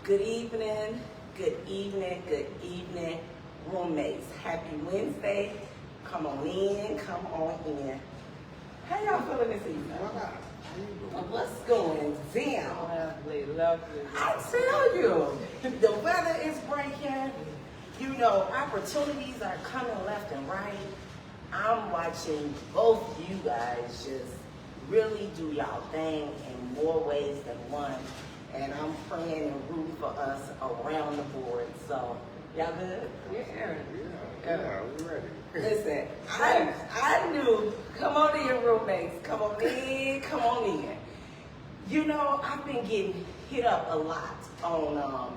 Good evening, good evening, good evening, roommates. Happy Wednesday. Come on in, come on in. How y'all feeling this evening? What's going down? Lovely. I tell you, the weather is breaking. You know, opportunities are coming left and right. I'm watching both you guys just really do y'all thing in more ways than one. And I'm praying and rooting for us around the board. So, y'all good? Yeah, we're ready. Listen, I knew, come on in, roommates. Come on in, come on in. You know, I've been getting hit up a lot on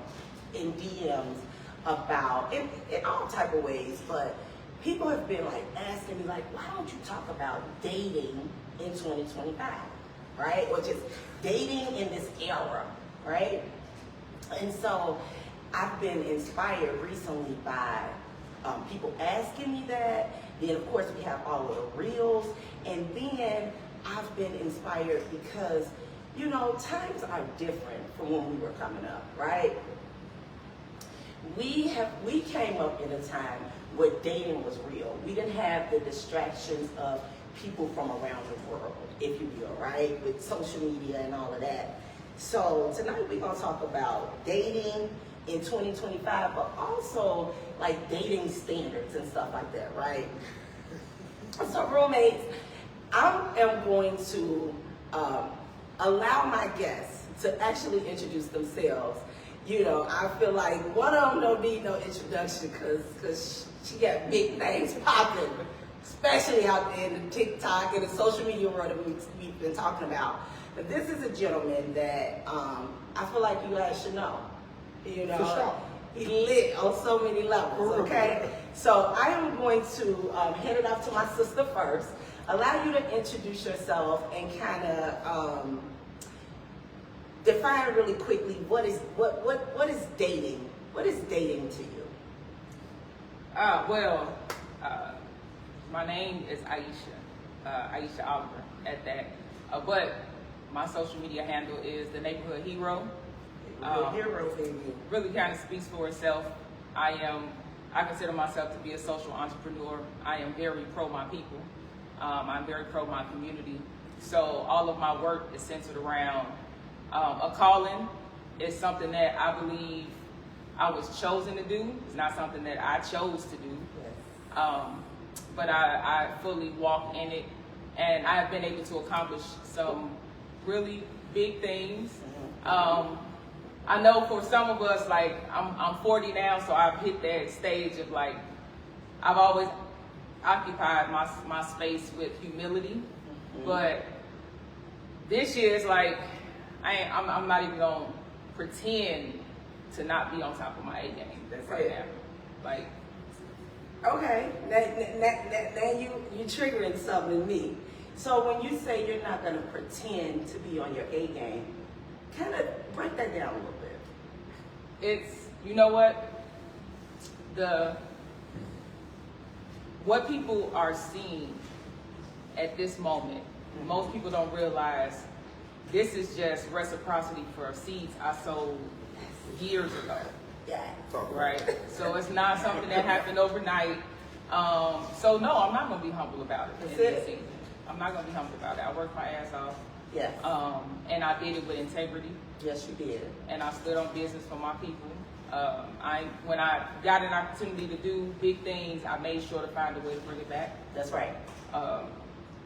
in DMs about, in all type of ways, but people have been like asking me like, why don't you talk about dating in 2025, right? Or just dating in this era, right? And so I've been inspired recently by people asking me that. Then of course we have all of the reels. And then I've been inspired because, you know, times are different from when we were coming up, right? We came up in a time where dating was real. We didn't have the distractions of people from around the world, if you will, right? With social media and all of that. So tonight we're gonna talk about dating in 2025, but also like dating standards and stuff like that, right? So roommates, I am going to allow my guests to actually introduce themselves. You know, I feel like one of them don't need no introduction because she got big things popping, especially out there in the TikTok and the social media world that we've been talking about. But this is a gentleman that I feel like you guys should know. You know, For sure. He lit on so many levels, okay? So I am going to hand it off to my sister first, allow you to introduce yourself and kind of define really quickly what is dating? What is dating to you? My name is Aisha Oliver at that. But my social media handle is the Neighborhood Hero. The hero in you. Really kind of speaks for itself. I consider myself to be a social entrepreneur. I am very pro my people. I'm very pro my community. So all of my work is centered around a calling. Is something that I believe I was chosen to do. It's not something that I chose to do. Yes. But I fully walk in it, and I have been able to accomplish some really big things. I know for some of us, like I'm 40 now, so I've hit that stage of like I've always occupied my space with humility, but this year is like I'm not even gonna pretend to not be on top of my A game. That's right it. now, like. Okay, now you triggering something in me. So when you say you're not gonna pretend to be on your A game, kind of break that down a little bit. It's, you know what people are seeing at this moment, most people don't realize this is just reciprocity for seeds I sowed years ago. Yeah. Right? So it's not something that happened overnight. So no, I'm not gonna be humble about it. That's in this it. season. I'm not gonna be humble about it. I worked my ass off. Yes. And I did it with integrity. Yes, you did. And I stood on business for my people. When I got an opportunity to do big things, I made sure to find a way to bring it back. That's right.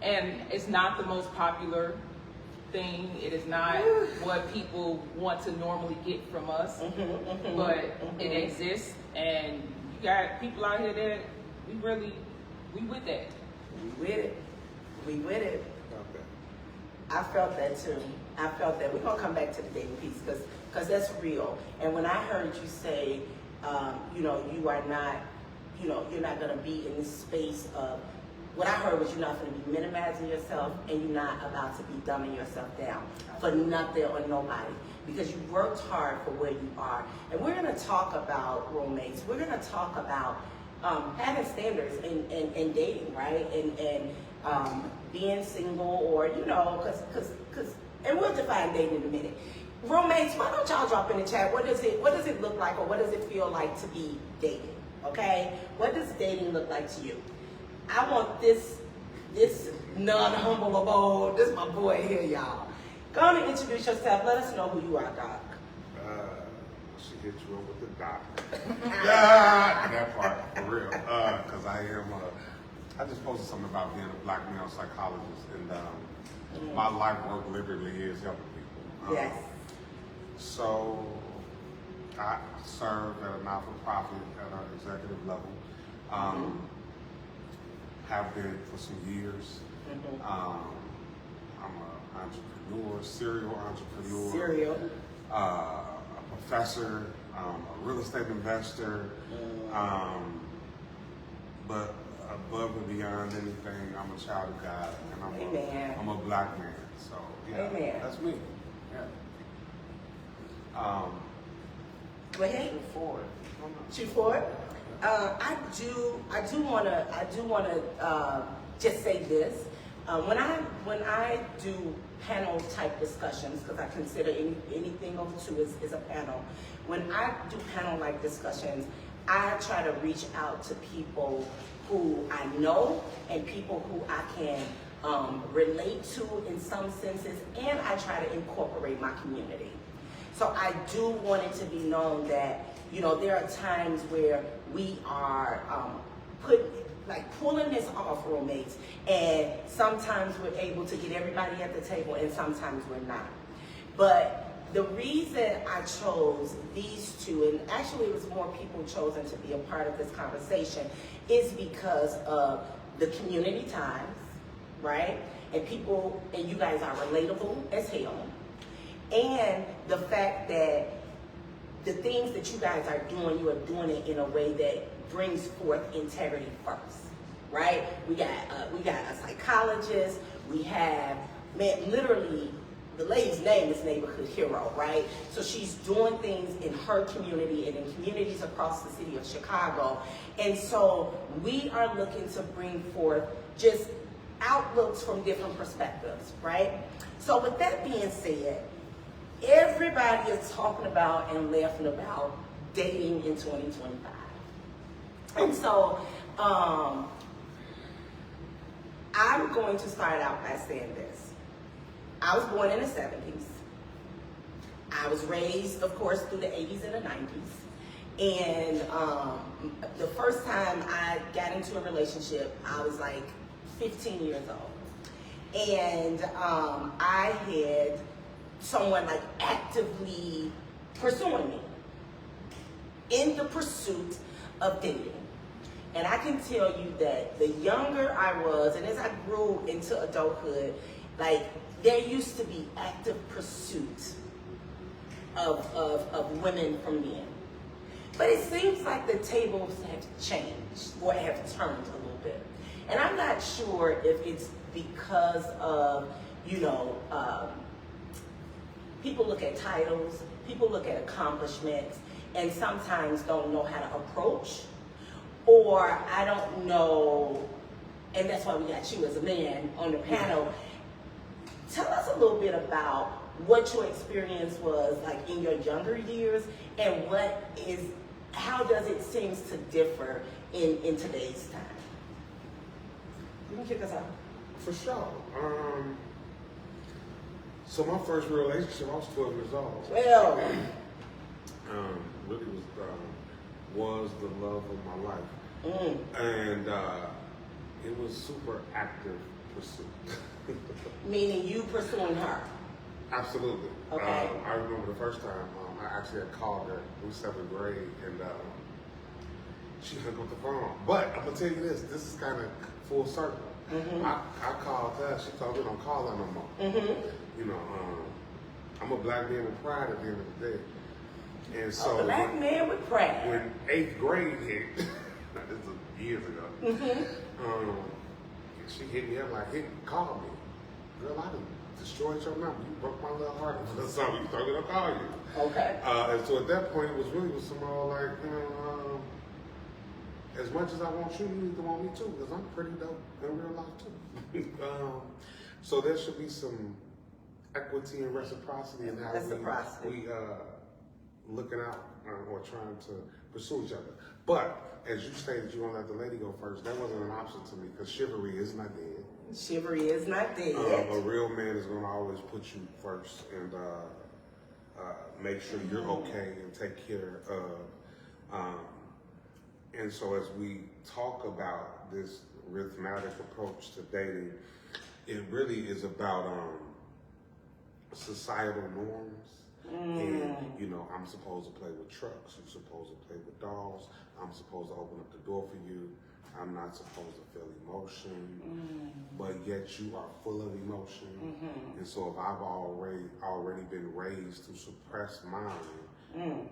And it's not the most popular thing. It is not what people want to normally get from us, but it exists. And you got people out here that we with that. We with it. We with it. Okay. I felt that too. I felt that. We're gonna come back to the dating piece because that's real. And when I heard you say, you know, you are not, you know, you're not gonna be in this space of. What I heard was you're not going to be minimizing yourself and you're not about to be dumbing yourself down for nothing or nobody because you worked hard for where you are. And we're going to talk about roommates. We're going to talk about having standards in dating, right? And being single or, you know, because and we'll define dating in a minute. Roommates. Roommates, why don't y'all drop in the chat? What does it look like, or what does it feel like to be dating? Okay? What does dating look like to you? I want this non-humble abode. This is my boy here, y'all. Go on and introduce yourself. Let us know who you are, Doc. She hit you up with the doc. Yeah, that part, for real. Because I just posted something about being a black male psychologist, and my life work literally is helping people. Yes. So, I serve at a not-for-profit at an executive level. Have been for some years. I'm an entrepreneur, serial entrepreneur. A professor, a real estate investor, but above and beyond anything, I'm a child of God, and I'm a black man. So yeah, that's me. Yeah. Go ahead. Shoot forward. I do wanna just say this. When I do panel type discussions, because I consider anything over two is a panel. When I do panel like discussions, I try to reach out to people who I know and people who I can relate to in some senses, and I try to incorporate my community. So I do want it to be known that, you know, there are times where we are pulling this off, roommates, and sometimes we're able to get everybody at the table and sometimes we're not. But the reason I chose these two, and actually it was more people chosen to be a part of this conversation, is because of the community ties, right? And you guys are relatable as hell. And the fact that the things that you guys are doing, you are doing it in a way that brings forth integrity first, right? We got a psychologist. We have, literally, the lady's name is Neighborhood Hero, right? So she's doing things in her community and in communities across the city of Chicago. And so we are looking to bring forth just outlooks from different perspectives, right? So with that being said, everybody is talking about and laughing about dating in 2025. And so I'm going to start out by saying this. I was born in the 70s. I was raised, of course, through the 80s and the 90s. And the first time I got into a relationship, I was like 15 years old. And I had someone like actively pursuing me in the pursuit of dating. And I can tell you that the younger I was, and as I grew into adulthood, like there used to be active pursuit of women from men. But it seems like the tables have changed or have turned a little bit. And I'm not sure if it's because of, people look at titles, people look at accomplishments, and sometimes don't know how to approach, or I don't know, and that's why we got you as a man on the panel. Tell us a little bit about what your experience was like in your younger years, and how does it seem to differ in today's time? You can kick us out. For sure. So my first relationship, I was 12 years old. Well, really was the love of my life. And it was super active pursuit. Meaning you pursuing her? Absolutely. Okay. I remember the first time I actually had called her in 7th grade, and she hung up the phone. But I'm gonna tell you this is kind of full circle. I called her, she told me don't call her no more. I'm a black man with pride at the end of the day. And so a black man with pride. When 8th grade hit, this was years ago, she hit me up like, call me. Girl, I done destroyed your number. You broke my little heart for something. You told me to call you. Okay. And so at that point, it was really with some all like, as much as I want you, you need to want me too, because I'm pretty dope in real life too. So there should be some equity and reciprocity and how Reciprocity. we looking out or trying to pursue each other. But as you stated, you want to let the lady go first. That wasn't an option to me because chivalry is not dead. Chivalry is not dead. A real man is going to always put you first and make sure you're okay and take care of. And so as we talk about this rhythmatic approach to dating, it really is about societal norms. And, you know, I'm supposed to play with trucks. You're supposed to play with dolls. I'm supposed to open up the door for you. I'm not supposed to feel emotion, but yet you are full of emotion. And so if I've already been raised to suppress mine,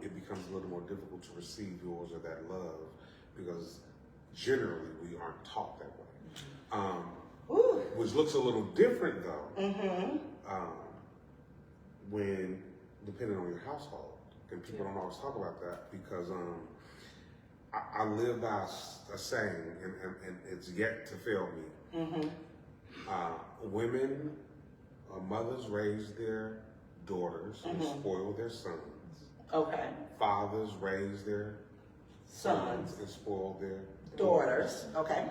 it becomes a little more difficult to receive yours or that love, because generally we aren't taught that way. Which looks a little different though, when depending on your household, and people don't always talk about that because I live by a saying, and it's yet to fail me. Women, mothers raise their daughters and spoil their sons. Okay. Fathers raise their Sons. and spoil their Daughters. Okay.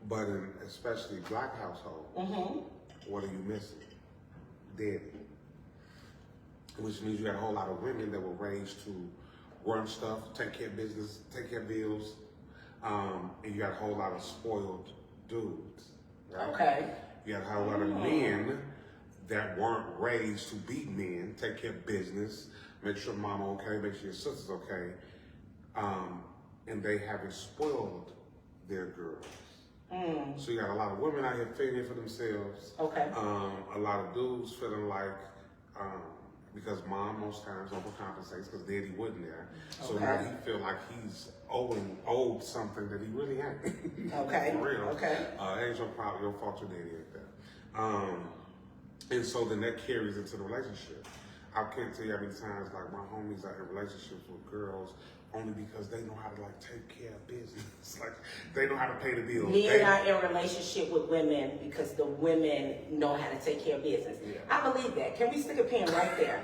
But in especially black households, what are you missing? Daddy. Which means you got a whole lot of women that were raised to run stuff, take care of business, take care of bills, and you got a whole lot of spoiled dudes. Right? Okay. You got a whole lot of men that weren't raised to be men, take care of business, make sure mama okay, make sure your sister's okay, and they haven't spoiled their girls. So you got a lot of women out here fending for themselves. Okay. A lot of dudes feeling like, because mom most times overcompensates because daddy wasn't there. So now he feel like he's owed something that he really ain't. Okay. For real. Okay. Ain't your fault your daddy ain't there. And so then that carries into the relationship. I can't tell you how many times like my homies are in relationships with girls only because they know how to like take care of business. Like they know how to pay the bills. Men are in relationship with women because the women know how to take care of business. Yeah. I believe that. Can we stick a pin right there?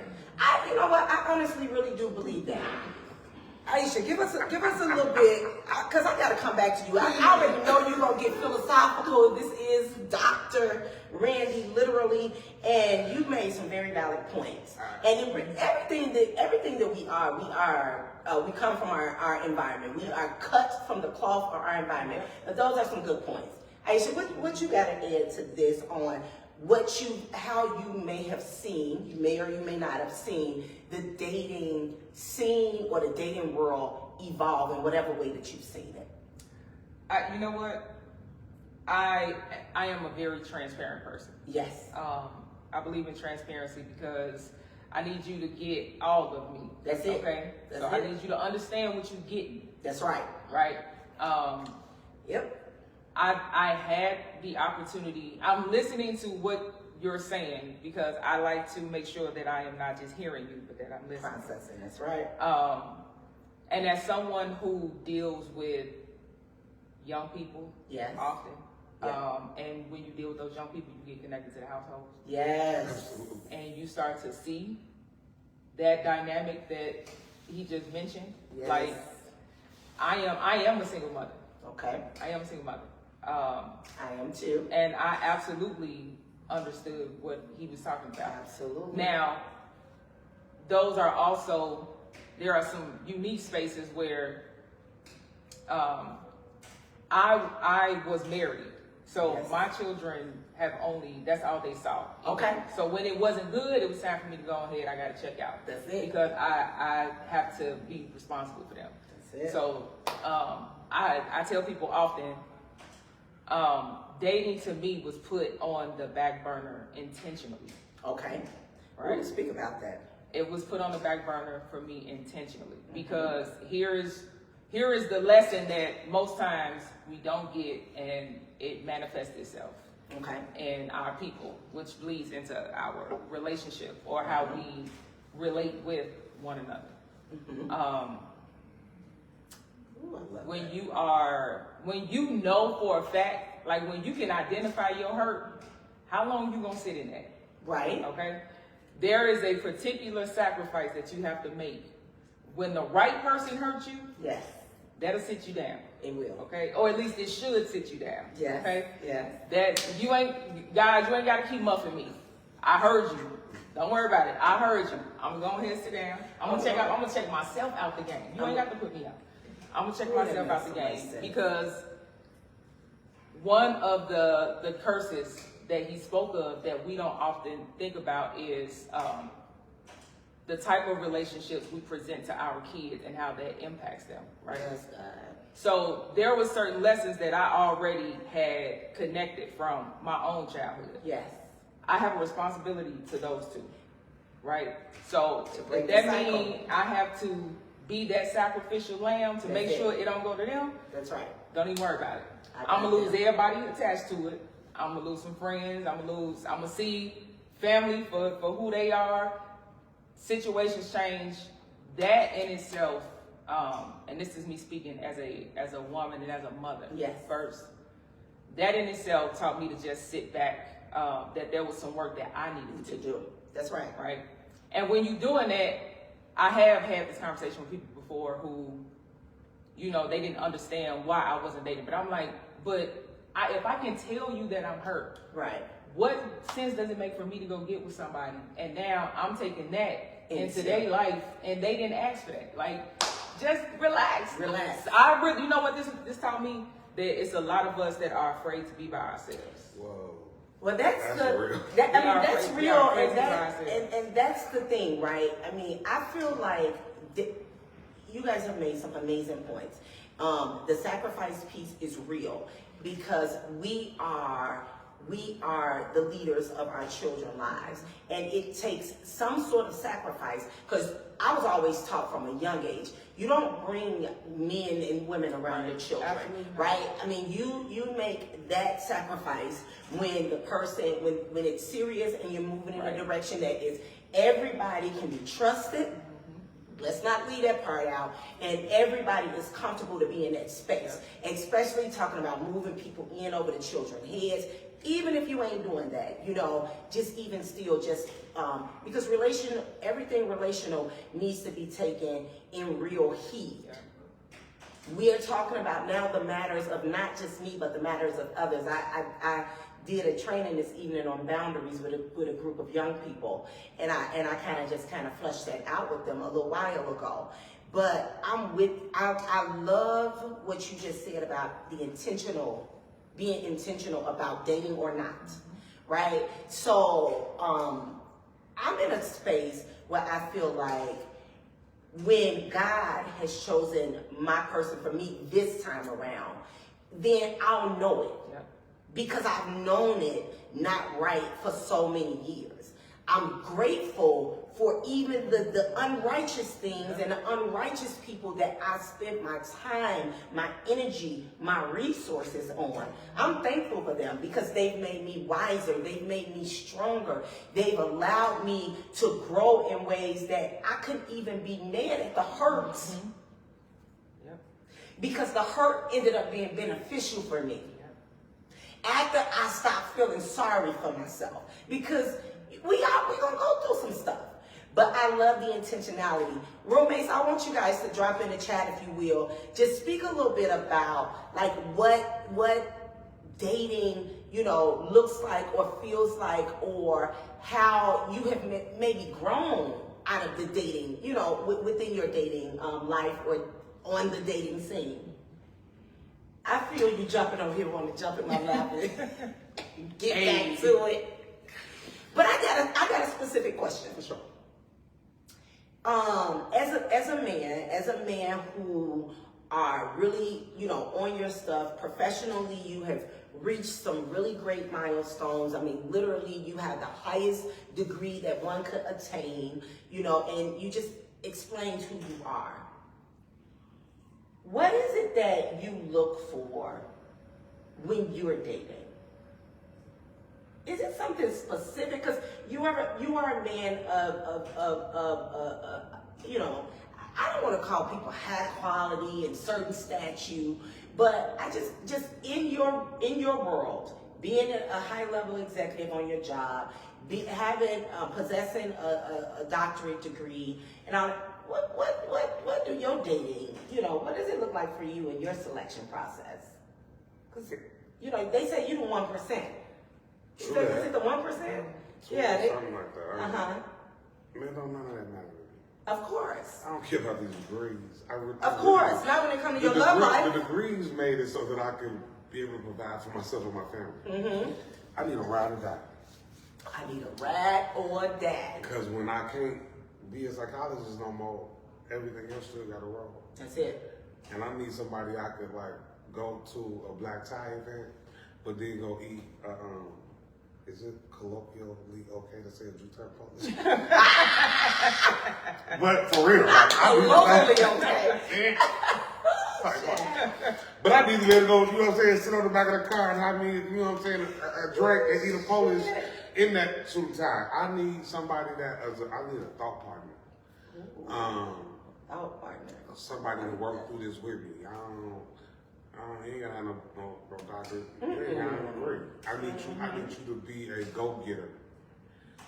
You know what? I honestly really do believe that. Aisha, give us a little bit, because I got to come back to you. I already know you're going to get philosophical. This is Dr. Randy, literally, and you made some very valid points. And everything that we come from our environment. We are cut from the cloth of our environment. But those are some good points. Aisha, what you got to add to this on how you may have seen, you may or you may not have seen the dating scene or the dating world evolve in whatever way that you've seen it? You know what? I am a very transparent person. Yes. I believe in transparency because I need you to get all of me. That's it. Okay? That's so it. I need you to understand what you're getting. That's right. Right? Yep. I had the opportunity. I'm listening to what you're saying because I like to make sure that I am not just hearing you, but that I'm listening. Processing. That's right. And as someone who deals with young people Yes. often, Yeah. and when you deal with those young people, you get connected to the households. Yes. And you start to see that dynamic that he just mentioned. Yes. Like, I am a single mother. Okay. I am a single mother. I am too. And I absolutely understood what he was talking about. Absolutely. Now, there are some unique spaces where I was married. So Yes. my children that's all they saw. Okay. So when it wasn't good, it was time for me to go ahead, I gotta check out. That's it. Because I have to be responsible for them. That's it. So I tell people often, dating to me was put on the back burner intentionally. Okay. Right. We'll speak about that. It was put on the back burner for me intentionally because here is the lesson that most times we don't get, and it manifests itself Okay. in our people, which bleeds into our relationship or how we relate with one another. Ooh, I love When you know for a fact, like when you can identify your hurt, how long you gonna sit in that? Right. Okay? There is a particular sacrifice that you have to make. When the right person hurts you, Yes. that'll sit you down. It will. Okay? Or at least it should sit you down. Yes. Okay? Yes. That you ain't, guys, you ain't got to keep muffing me. I heard you. Don't worry about it. I heard you. I'm going to go ahead and sit down. I'm gonna check myself out the game. You ain't got to put me out. I'm gonna check myself out the game because one of the curses that he spoke of that we don't often think about is the type of relationships we present to our kids and how that impacts them, right? Yes, God. So there were certain lessons that I already had connected from my own childhood. Yes. I have a responsibility to those two, right? So break that the cycle. means I have to be that sacrificial lamb to That's make it. sure it don't go to them. That's right. Don't even worry about it. I I'm gonna got lose that. everybody attached to it. I'm gonna lose some friends. I'm gonna see family for who they are. Situations change. That in itself, and this is me speaking as a woman and as a mother. Yes. First, that in itself taught me to just sit back. That there was some work that I needed to To do. That's right. right? And when you're doing that, I have had this conversation with people before who, you know, they didn't understand why I wasn't dating. But I'm like, if I can tell you that I'm hurt, Right. what sense does it make for me to go get with somebody? And now I'm taking that into Into their life, and they didn't ask for that. Like, just relax. Relax. I really, you know what this taught me? That it's a lot of us that are afraid to be by ourselves. Whoa. Well, that's That's the real. that, I We mean are that's afraid- we real, are afraid and to that rise it. and that's the thing, right? I mean, I feel like you guys have made some amazing points. The sacrifice piece is real because we are the leaders of our children's lives, and it takes some sort of sacrifice. Because I was always taught from a young age, you don't bring men and women around your children, Absolutely not. right? I mean, you make that sacrifice when the person, when it's serious and you're moving in Right. a direction that is everybody can be trusted. Let's not leave that part out. And everybody is comfortable to be in that space, especially talking about moving people in over the children's heads. Even if you ain't doing that, you know, just even still, just because everything relational needs to be taken in real heed. We are talking about now the matters of not just me, but the matters of others. I did a training this evening on boundaries with a group of young people, and I kind of fleshed that out with them a little while ago. But I love what you just said about being intentional about dating or not, right? So I'm in a space where I feel like when God has chosen my person for me this time around, then I'll know it. Yep. Because I've known it not right for so many years. I'm grateful for even the unrighteous things and the unrighteous people that I spent my time, my energy, my resources on. I'm thankful for them because they've made me wiser. They've made me stronger. They've allowed me to grow in ways that I couldn't even be mad at the hurts. Mm-hmm. Yep. Because the hurt ended up being beneficial for me. After I stopped feeling sorry for myself, because we're gonna go through some stuff. But I love the intentionality. Roommates, I want you guys to drop in the chat, if you will. Just speak a little bit about like what dating, you know, looks like or feels like, or how you have maybe grown out of the dating, you know, within your dating life or on the dating scene. I feel you jumping over here, want to jump in my lap and get back to it. But I got a specific question. For sure. As a man who are really, you know, on your stuff professionally, you have reached some really great milestones. I mean, literally, you have the highest degree that one could attain, you know, and you just explained who you are. What is it that you look for when you're dating? Is it something specific? Because you are a man of you know, I don't want to call people high quality and certain statue, but I just in your world, being a high-level executive on your job, possessing a doctorate degree, and all. What do your dating? What does it look like for you in your selection process? Because they say you the 1%. Is it the 1%? Yeah. Something like that. Man, don't none of that matter to me. Of course. I don't care about these degrees. Of course. Not when it comes to your love life. The degrees made it so that I can be able to provide for myself and my family. I need a ride or die. I need a ride or die. Because when I can't be a psychologist no more, everything else still got to roll. That's it. And I need somebody I could go to a black tie event, but then go eat. Is it colloquially okay to say a Jutar Polish? But for real, colloquially okay. But I need to be able to go, you know what I'm saying, sit on the back of the car and have me, you know what I'm saying, a drink and eat a Polish in that suit and tie. I need somebody I need a thought partner. Thought partner. Somebody to work through this with me. You ain't gotta have no doctor. You ain't gotta have no degree. I need you to be a go-getter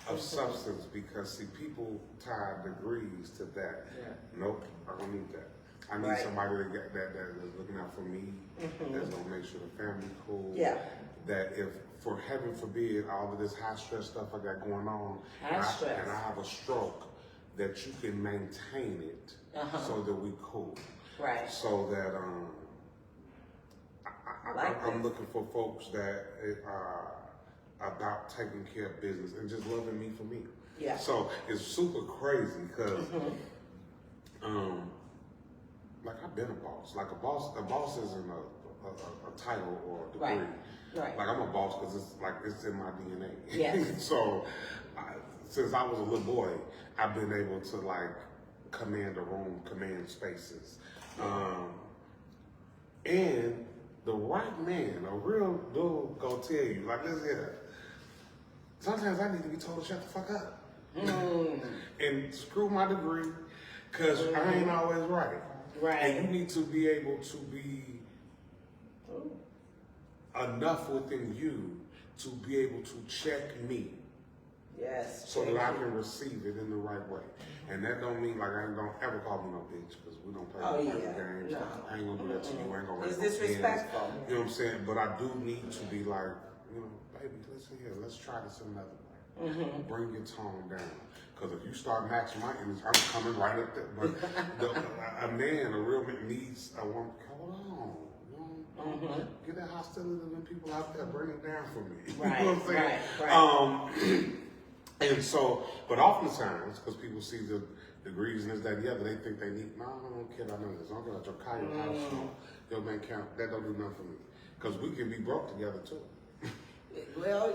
of substance, because see, people tie degrees to that. Yeah. Nope, I don't need that. I need somebody that is looking out for me, that's gonna make sure the family cool. Yeah. That if, for heaven forbid, all of this high stress stuff I got going on, and I have a stroke, that you can maintain it so that we cool. Right. So that I'm looking for folks that are about taking care of business and just loving me for me. Yeah. So it's super crazy because, I've been a boss. A boss isn't a title or a degree. Right. I'm a boss because it's in my DNA. Yes. So since I was a little boy, I've been able to command a room, command spaces, and the right man, a real dude, gonna tell you, listen here. Sometimes I need to be told to shut the fuck up and screw my degree, cause I ain't always right. Right. And you need to be able to be enough within you to be able to check me. Yes. So that I can receive it in the right way. And that don't mean I ain't gonna ever call me no bitch, because we don't play games. No. I ain't gonna do that to you. I ain't gonna It's raise no disrespectful. hands. You know what I'm saying? But I do need to be baby, listen here, let's try this another way. Bring your tone down. Because if you start matching my energy, I'm coming right up there. But a real man needs a woman. Hold on. Get that hostility to the people out there. Bring it down for me. Right, You know what I'm saying? right. And so, but oftentimes, because people see the degrees and this, that, and the other, they think they need, no, I don't care about none of this. I don't care about your car, your house, your bank account. That don't do nothing for me. Because we can be broke together too. Well,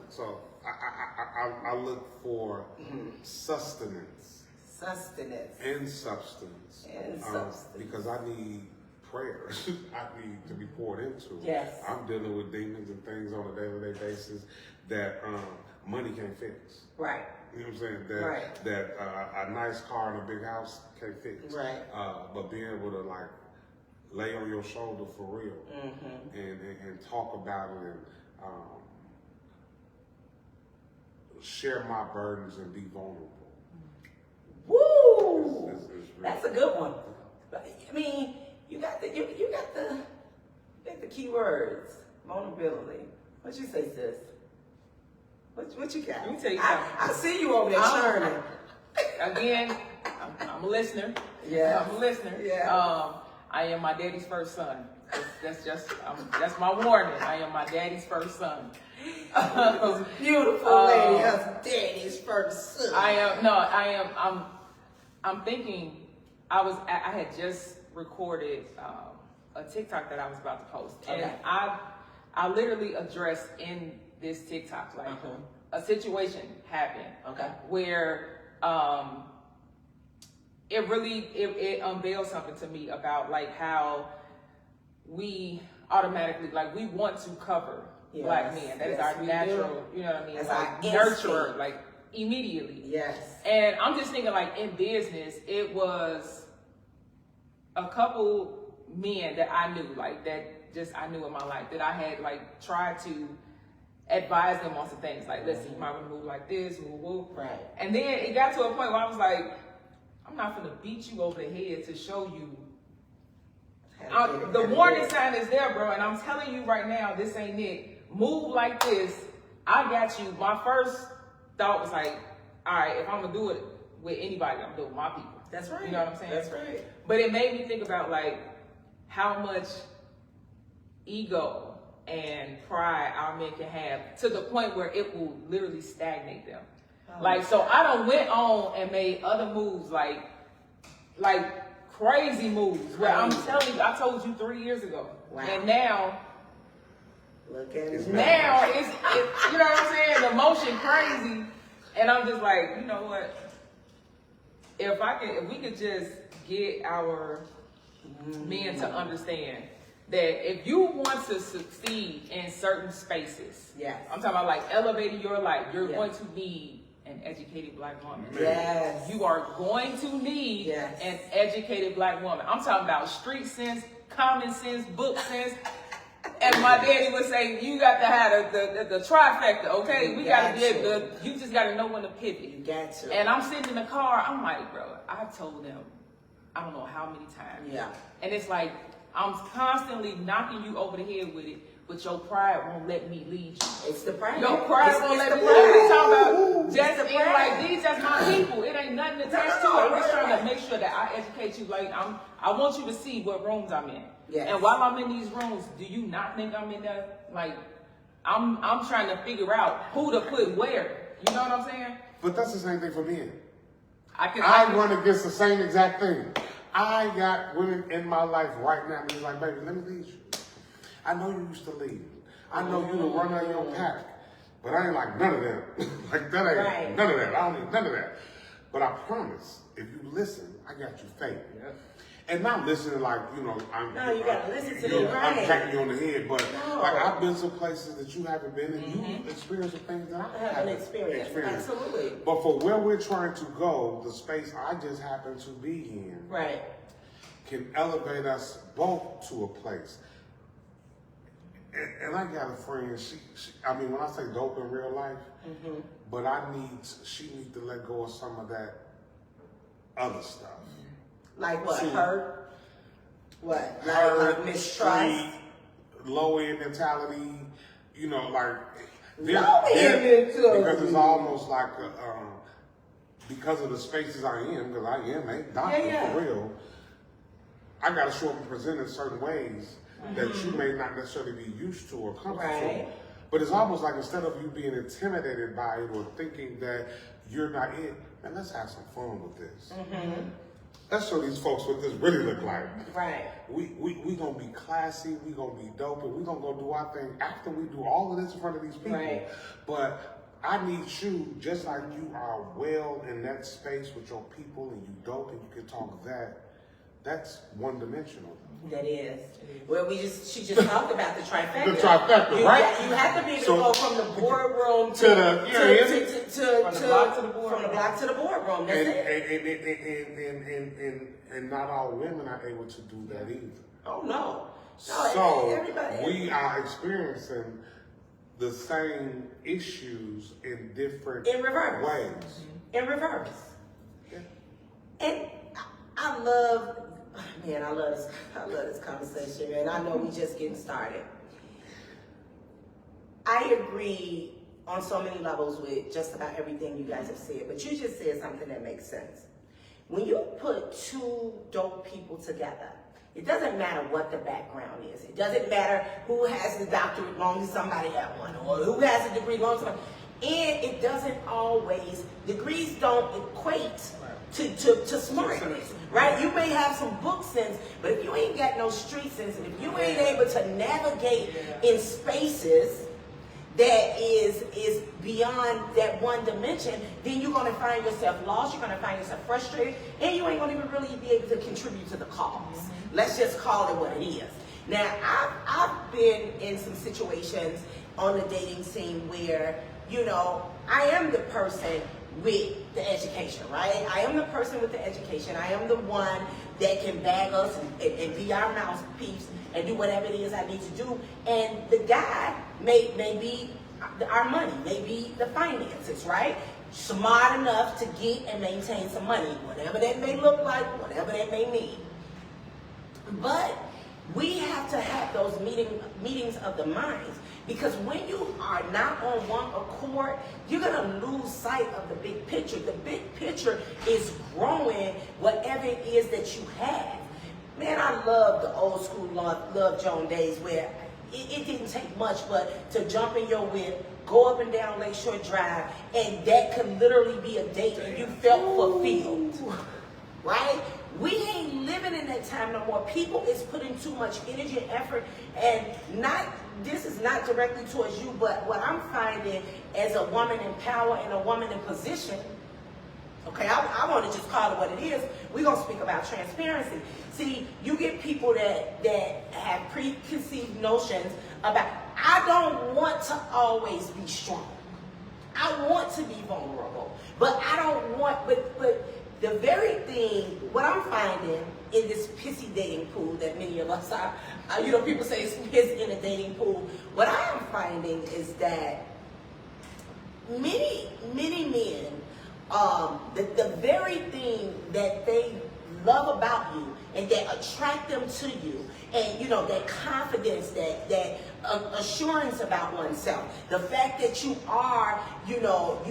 So I look for sustenance. And substance. Because I need prayer. I need to be poured into. Yes. I'm dealing with demons and things on a day-to-day basis that money can't fix. Right. You know what I'm saying? That a nice car and a big house can't fix. Right. But being able to lay on your shoulder for real and talk about it and share my burdens and be vulnerable. Woo! It's really, that's a good one. I mean, you got the key words. Vulnerability. What you say, sis? What you got? Let me tell you something. I see you over there churning. Again, I'm a listener. Yeah. I'm a listener. Yeah. I am my daddy's first son. That's my warning. I am my daddy's first son. Beautiful lady, her daddy's first son. I'm thinking. I had just recorded a TikTok that I was about to post, and I literally addressed in this TikTok a situation happened where it unveiled something to me about how we automatically we want to cover black men. That is our natural, you know what I mean? That's nurturer, immediately. Yes. And I'm just thinking in business, it was a couple men that I knew that just I knew in my life that I had like tried to advise them on some things. Like, listen, you might want to move like this, woo woo. Right. And then it got to a point where I was like, I'm not gonna beat you over the head to show you. The warning sign is there, bro, and I'm telling you right now, this ain't it. Move like this. I got you. My first thought was like, all right, if I'm gonna do it with anybody, I'm doing it with my people. That's right. You know what I'm saying? That's right. But it made me think about like how much ego and pride our men can have to the point where it will literally stagnate them. Oh. Like, so I done went on and made other moves like crazy moves where I'm telling you, I told you 3 years ago. Wow. And now, Look at it. now it's you know what I'm saying? The motion crazy. And I'm just like, you know what? If we could just get our men to understand that if you want to succeed in certain spaces, Yes. I'm talking about like elevating your life, you're Yes. going to need an educated black woman. Yes. You are going to need Yes. an educated black woman. I'm talking about street sense, common sense, book sense. And my daddy would say, you got to have the trifecta, okay? We got to be able to, you just got to know when to pivot. You got to. And I'm sitting in the car, I'm like, bro, I told them, I don't know how many times. Yeah. And it's like, I'm constantly knocking you over the head with it, but your pride won't let me lead you. It's the pride. Your pride It's won't let the me lead pride. you. Talking about just the being pride. like, these just my people. It ain't nothing attached to it. I'm just trying to make sure that I educate you. Like, I want you to see what rooms I'm in. Yes. And while I'm in these rooms, do you not think I'm in there? Like, I'm trying to figure out who to put where. You know what I'm saying? But that's the same thing for men. I run against the same exact thing. I got women in my life right now, and it's like, baby, let me lead you. I know you used to lead. I know you the runner of your pack, but I ain't like none of them. Like that ain't Right. none of that. I don't need none of that. But I promise, if you listen, I got you favored. Yep. And not listening like, No, you gotta listen to I'm them, right. patting you on the head, but No. like I've been to places that you haven't been, and you experienced some things that I I haven't experienced. Absolutely. But for where we're trying to go, the space I just happen to be in Right. can elevate us both to a place. And I got a friend, she I mean, when I say dope in real life, but she needs to let go of some of that other stuff. Like what? See, Hurt? What? Hurt, Like mistrust? street, low end mentality, like Low-end mentality. because it's almost like because of the spaces I am, because I am a doctor Yeah. for real. I got to show up and present in certain ways that you may not necessarily be used to or comfortable. Right. But it's almost like instead of you being intimidated by it or thinking that you're not it, man, let's have some fun with this. Let's show these folks what this really look like. Right. We gonna be classy, we gonna be dope, and we gonna go do our thing after we do all of this in front of these people. Right. But I need you, just like you are well in that space with your people and you dope and you can talk that's one dimensional. That is. Well, she just talked about the trifecta. The trifecta, right? You have to be able So- to go from the boardroom To the- From the block to the boardroom. From the block to the boardroom. That's it. And not all women are able to do that either. Oh no. So everybody. we are experiencing the same issues in different In reverse. ways. In reverse. And I love this conversation, and I know we just getting started. I agree on so many levels with just about everything you guys have said, but you just said something that makes sense. When you put two dope people together, it doesn't matter what the background is. It doesn't matter who has the doctorate long as somebody has one, or who has a degree long as somebody. And it doesn't always, degrees don't equate to smartness, right? You may have some book sense, but if you ain't got no street sense, and if you ain't able to navigate in spaces that is beyond that one dimension, then you're going to find yourself lost, you're going to find yourself frustrated, and you ain't going to even really be able to contribute to the cause. Let's just call it what it is. Now, I've been in some situations on the dating scene where, I am the person with the education, right? I am the person with the education. I am the one that can bag us and be our mouthpiece and do whatever it is I need to do. And the guy may be our money, may be the finances, right? Smart enough to get and maintain some money, whatever that may look like, whatever that may mean. But we have to have those meetings of the minds, because when you are not on one accord, you're going to lose sight of the big picture. The big picture is growing whatever it is that you have. Man, I love the old school Love Joan days where it didn't take much but to jump in your whip, go up and down Lakeshore Drive, and that could literally be a date and you felt fulfilled, right? We ain't living in that time no more. People is putting too much energy and effort, and this is not directly towards you, but what I'm finding as a woman in power and a woman in position, okay, I want to just call it what it is. We're going to speak about transparency. See, you get people that have preconceived notions about, I don't want to always be strong. I want to be vulnerable, but I don't want, but the very thing, what I'm finding in this pissy dating pool that many of us are, people say it's piss in a dating pool. What I am finding is that many men, the very thing that they love about you and that attract them to you, and that confidence, that assurance about oneself, the fact that you are, you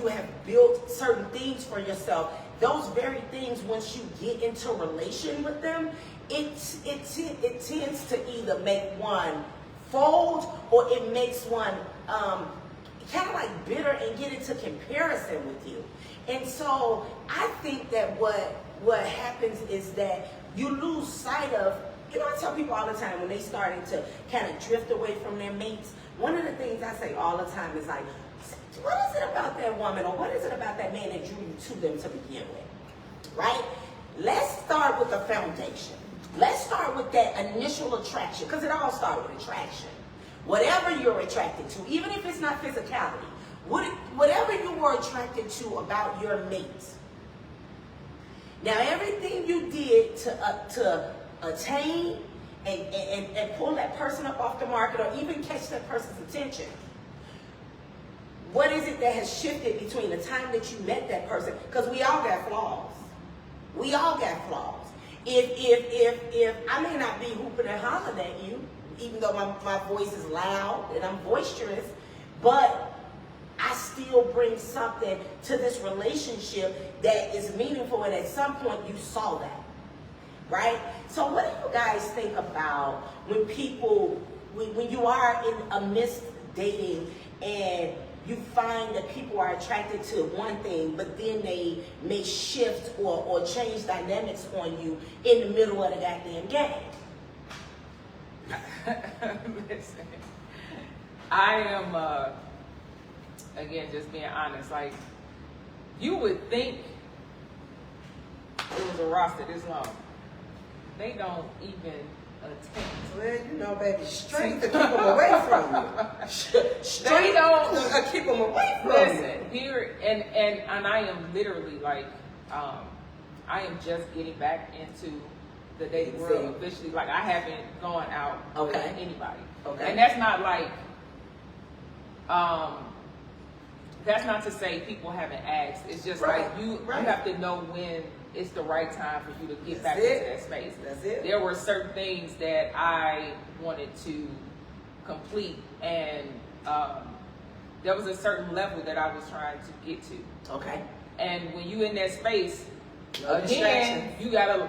have built certain things for yourself. Those very things, once you get into relation with them, it tends to either make one fold or it makes one kind of like bitter and get into comparison with you. And so I think that what happens is that you lose sight of, I tell people all the time when they starting to kind of drift away from their mates, one of the things I say all the time is like, what is it about that woman or what is it about that man that drew you to them to begin with, right? Let's start with the foundation. Let's start with that initial attraction, because it all starts with attraction. Whatever you're attracted to, even if it's not physicality, whatever you were attracted to about your mate. Now, everything you did to attain and pull that person up off the market or even catch that person's attention, what is it that has shifted between the time that you met that person? Because we all got flaws. We all got flaws. If I may not be hooping and hollering at you, even though my voice is loud and I'm boisterous, but I still bring something to this relationship that is meaningful, and at some point you saw that, right? So what do you guys think about when you are in amidst dating and you find that people are attracted to one thing, but then they may shift or change dynamics on you in the middle of the goddamn game? Listen, I am, again, just being honest, like, you would think it was a roster this long. They don't even attempt. Well, baby, strength to keep them away from you. Strength They don't to keep them away from you. Listen, here, and I am literally like, I am just getting back into the dating world officially. Like, I haven't gone out with anybody. Okay. And that's not like, that's not to say people haven't asked. It's just like you have to know when it's the right time for you to get back into that space. That's it. There were certain things that I wanted to complete, and there was a certain level that I was trying to get to. Okay. And when you in that space, No again, you gotta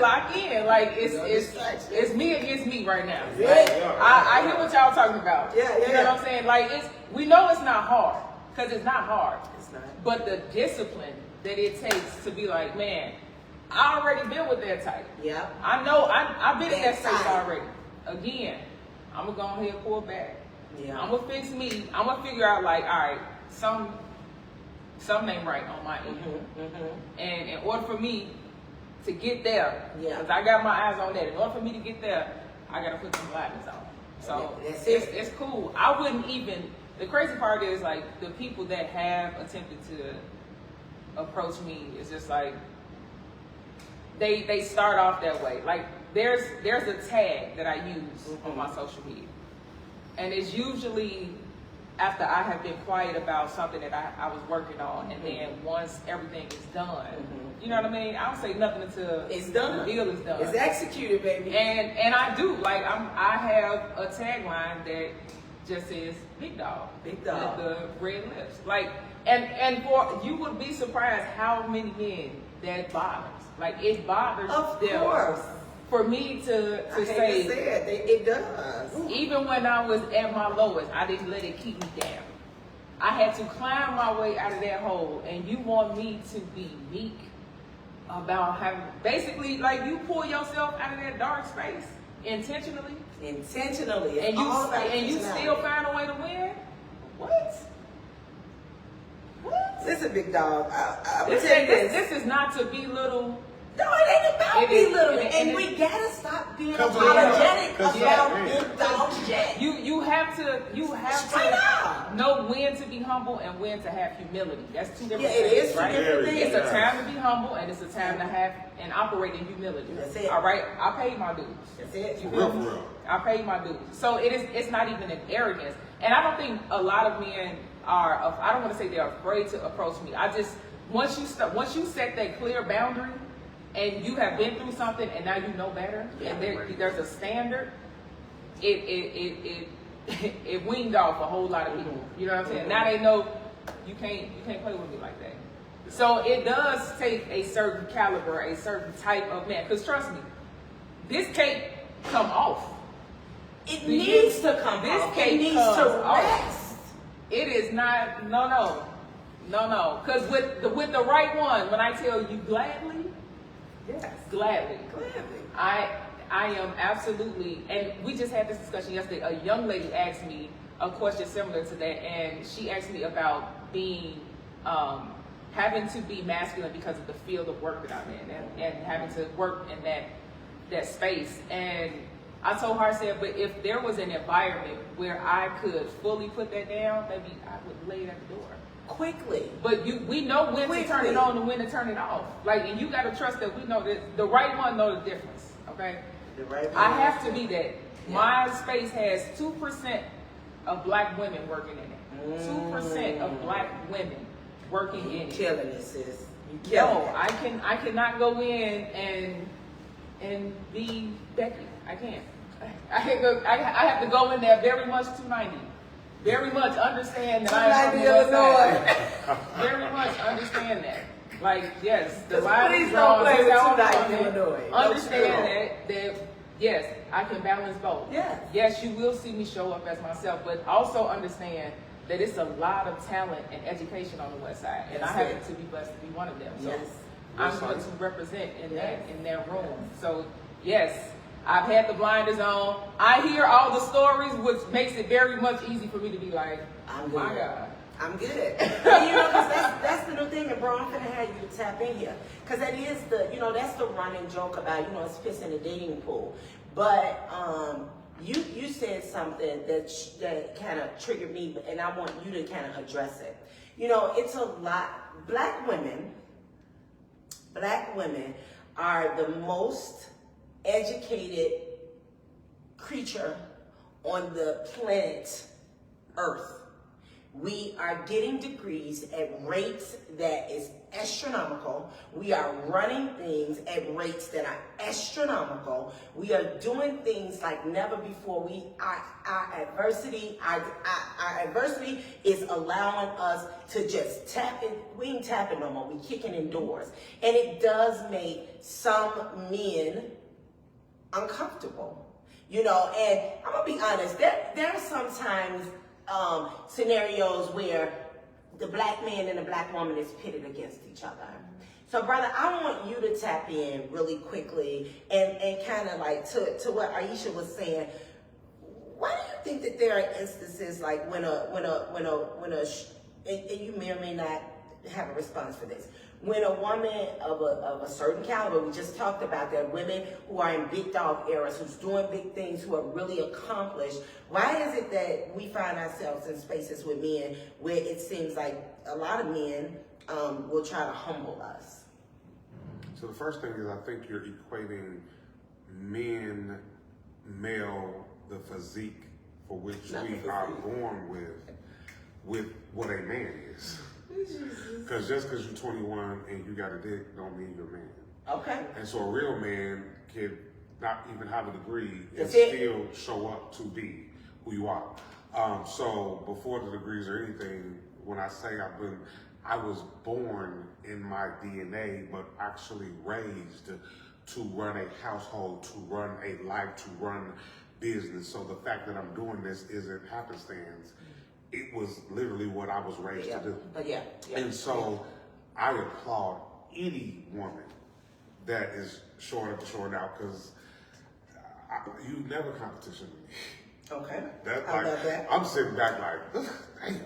lock in. Like it's me against me right now. Yeah. I hear what y'all talking about. Yeah. You know what I'm saying? Like we know it's not hard, because it's not hard. It's not. But the discipline that it takes to be like, man, I already been with that type. Yeah. I know I've been in that space That already. Again, I'm gonna go ahead and pull back. Yeah. I'm gonna fix me. I'm gonna figure out, like, all right, something ain't right on my end. And in order for me to get there, because I got my eyes on that, in order for me to get there, I gotta put some blinders on. So it's cool. I wouldn't even, the crazy part is, like, the people that have attempted to approach me, it's just like they start off that way. Like there's a tag that I use on my social media, and it's usually after I have been quiet about something that I was working on, and then once everything is done, you know what I mean? I don't say nothing until It's done. the deal is done. It's executed, baby. And I do, like I have a tagline that just says Big Dog. Big Dog. With the red lips. Like and for you would be surprised how many men that bothers. Like it bothers Of them course. for me to I hate say to say it does. even when I was at my lowest, I didn't let it keep me down. I had to climb my way out of that hole, and you want me to be meek about having, basically, like you pull yourself out of that dark space intentionally, Intentionally. It's and you all about and you intentionality. still find a way to win. What? What? Listen, Big Dog. I'm This, tell you this, this. this is not to belittle. No, it ain't about It is- belittling. it- And it- we gotta stop being Cause apologetic cause about yeah. Big Dog Jack. You have Straight to up. know when to be humble and when to have humility. That's two different Yeah, it things, is two right? different Very things. It's a time to be humble and it's a time to have and operate in humility. That's it. All right, I paid my dues. That's it. You For real, feel me? for real. I paid my dues. So it's not even an arrogance. And I don't think a lot of men are. I don't want to say they're afraid to approach me. I just once you set that clear boundary, and you have been through something, and now you know better, and there's a standard. It weaned off a whole lot of people. You know what I'm saying? Now they know you can't play with me like that. So it does take a certain caliber, a certain type of man. Because trust me, this cape come off. It needs to come This off. cake It needs comes to off. rest. It is not, no. Because with the right one, when I tell you gladly, Yes. gladly, Gladly. I am absolutely, and we just had this discussion yesterday. A young lady asked me a question similar to that, and she asked me about being, having to be masculine because of the field of work that I'm in, and having to work in that space. And I told her, I said, but if there was an environment where I could fully put that down, maybe I would lay it at the door. Quickly. But we know when to turn it on and when to turn it off. Like, and you gotta trust that we know that the right one knows the difference. Okay, The right I one. have to be that. My space has 2% of black women working in it. 2% of black women working in it. Killing it, sis. You killing No, it. I cannot go in and be Becky. I can't. I have to go in there very much 290. Very much understand that I am from the West Side. Very much understand that. Like, yes, the line Please is don't drawn. play This with is how I'm 290 doing it. Illinois. Understand that yes, I can balance both. Yes. Yes, you will see me show up as myself, but also understand that it's a lot of talent and education on the West Side, and I That's happen it. to be blessed to be one of them. So Yes. I'm Yes, going sir. to represent in Yes. that room. So yes, I've had the blinders on. I hear all the stories, which makes it very much easy for me to be like, I'm my good. God. I'm good. And, you know, because that's the new thing, and bro, I'm gonna have you to tap in here, because that is that's the running joke about it's piss in the dating pool. But you said something that kind of triggered me, and I want you to kind of address it. It's a lot. Black women are the most educated creature on the planet Earth. We are getting degrees at rates that is astronomical. We are running things at rates that are astronomical. We are doing things like never before. Our adversity is allowing us to just tap it. We ain't tapping no more. We kicking in doors. And it does make some men uncomfortable. And I'm gonna be honest, there are sometimes scenarios where the black man and the black woman is pitted against each other. So brother, I want you to tap in really quickly and kind of like to what Aisha was saying. Why do you think that there are instances like when and you may or may not have a response for this, when a woman of a certain caliber, we just talked about that, women who are in big dog eras, who's doing big things, who are really accomplished, why is it that we find ourselves in spaces with men where it seems like a lot of men will try to humble us. So the first thing is I think you're equating male, the physique for which Not the we are physique. born with what a man is. Because just because you're 21 and you got a dick don't mean you're a man. Okay. And so a real man can not even have a degree and That's it. still show up to be who you are. So before the degrees or anything, when I say I was born in my DNA, but actually raised to run a household, to run a life, to run business. So the fact that I'm doing this isn't happenstance. It was literally what I was raised Yeah. to do. But yeah. And so I applaud any woman that is showing up to showing out, because you never competition with me. Okay. That, I like, love that. I'm sitting back like, damn,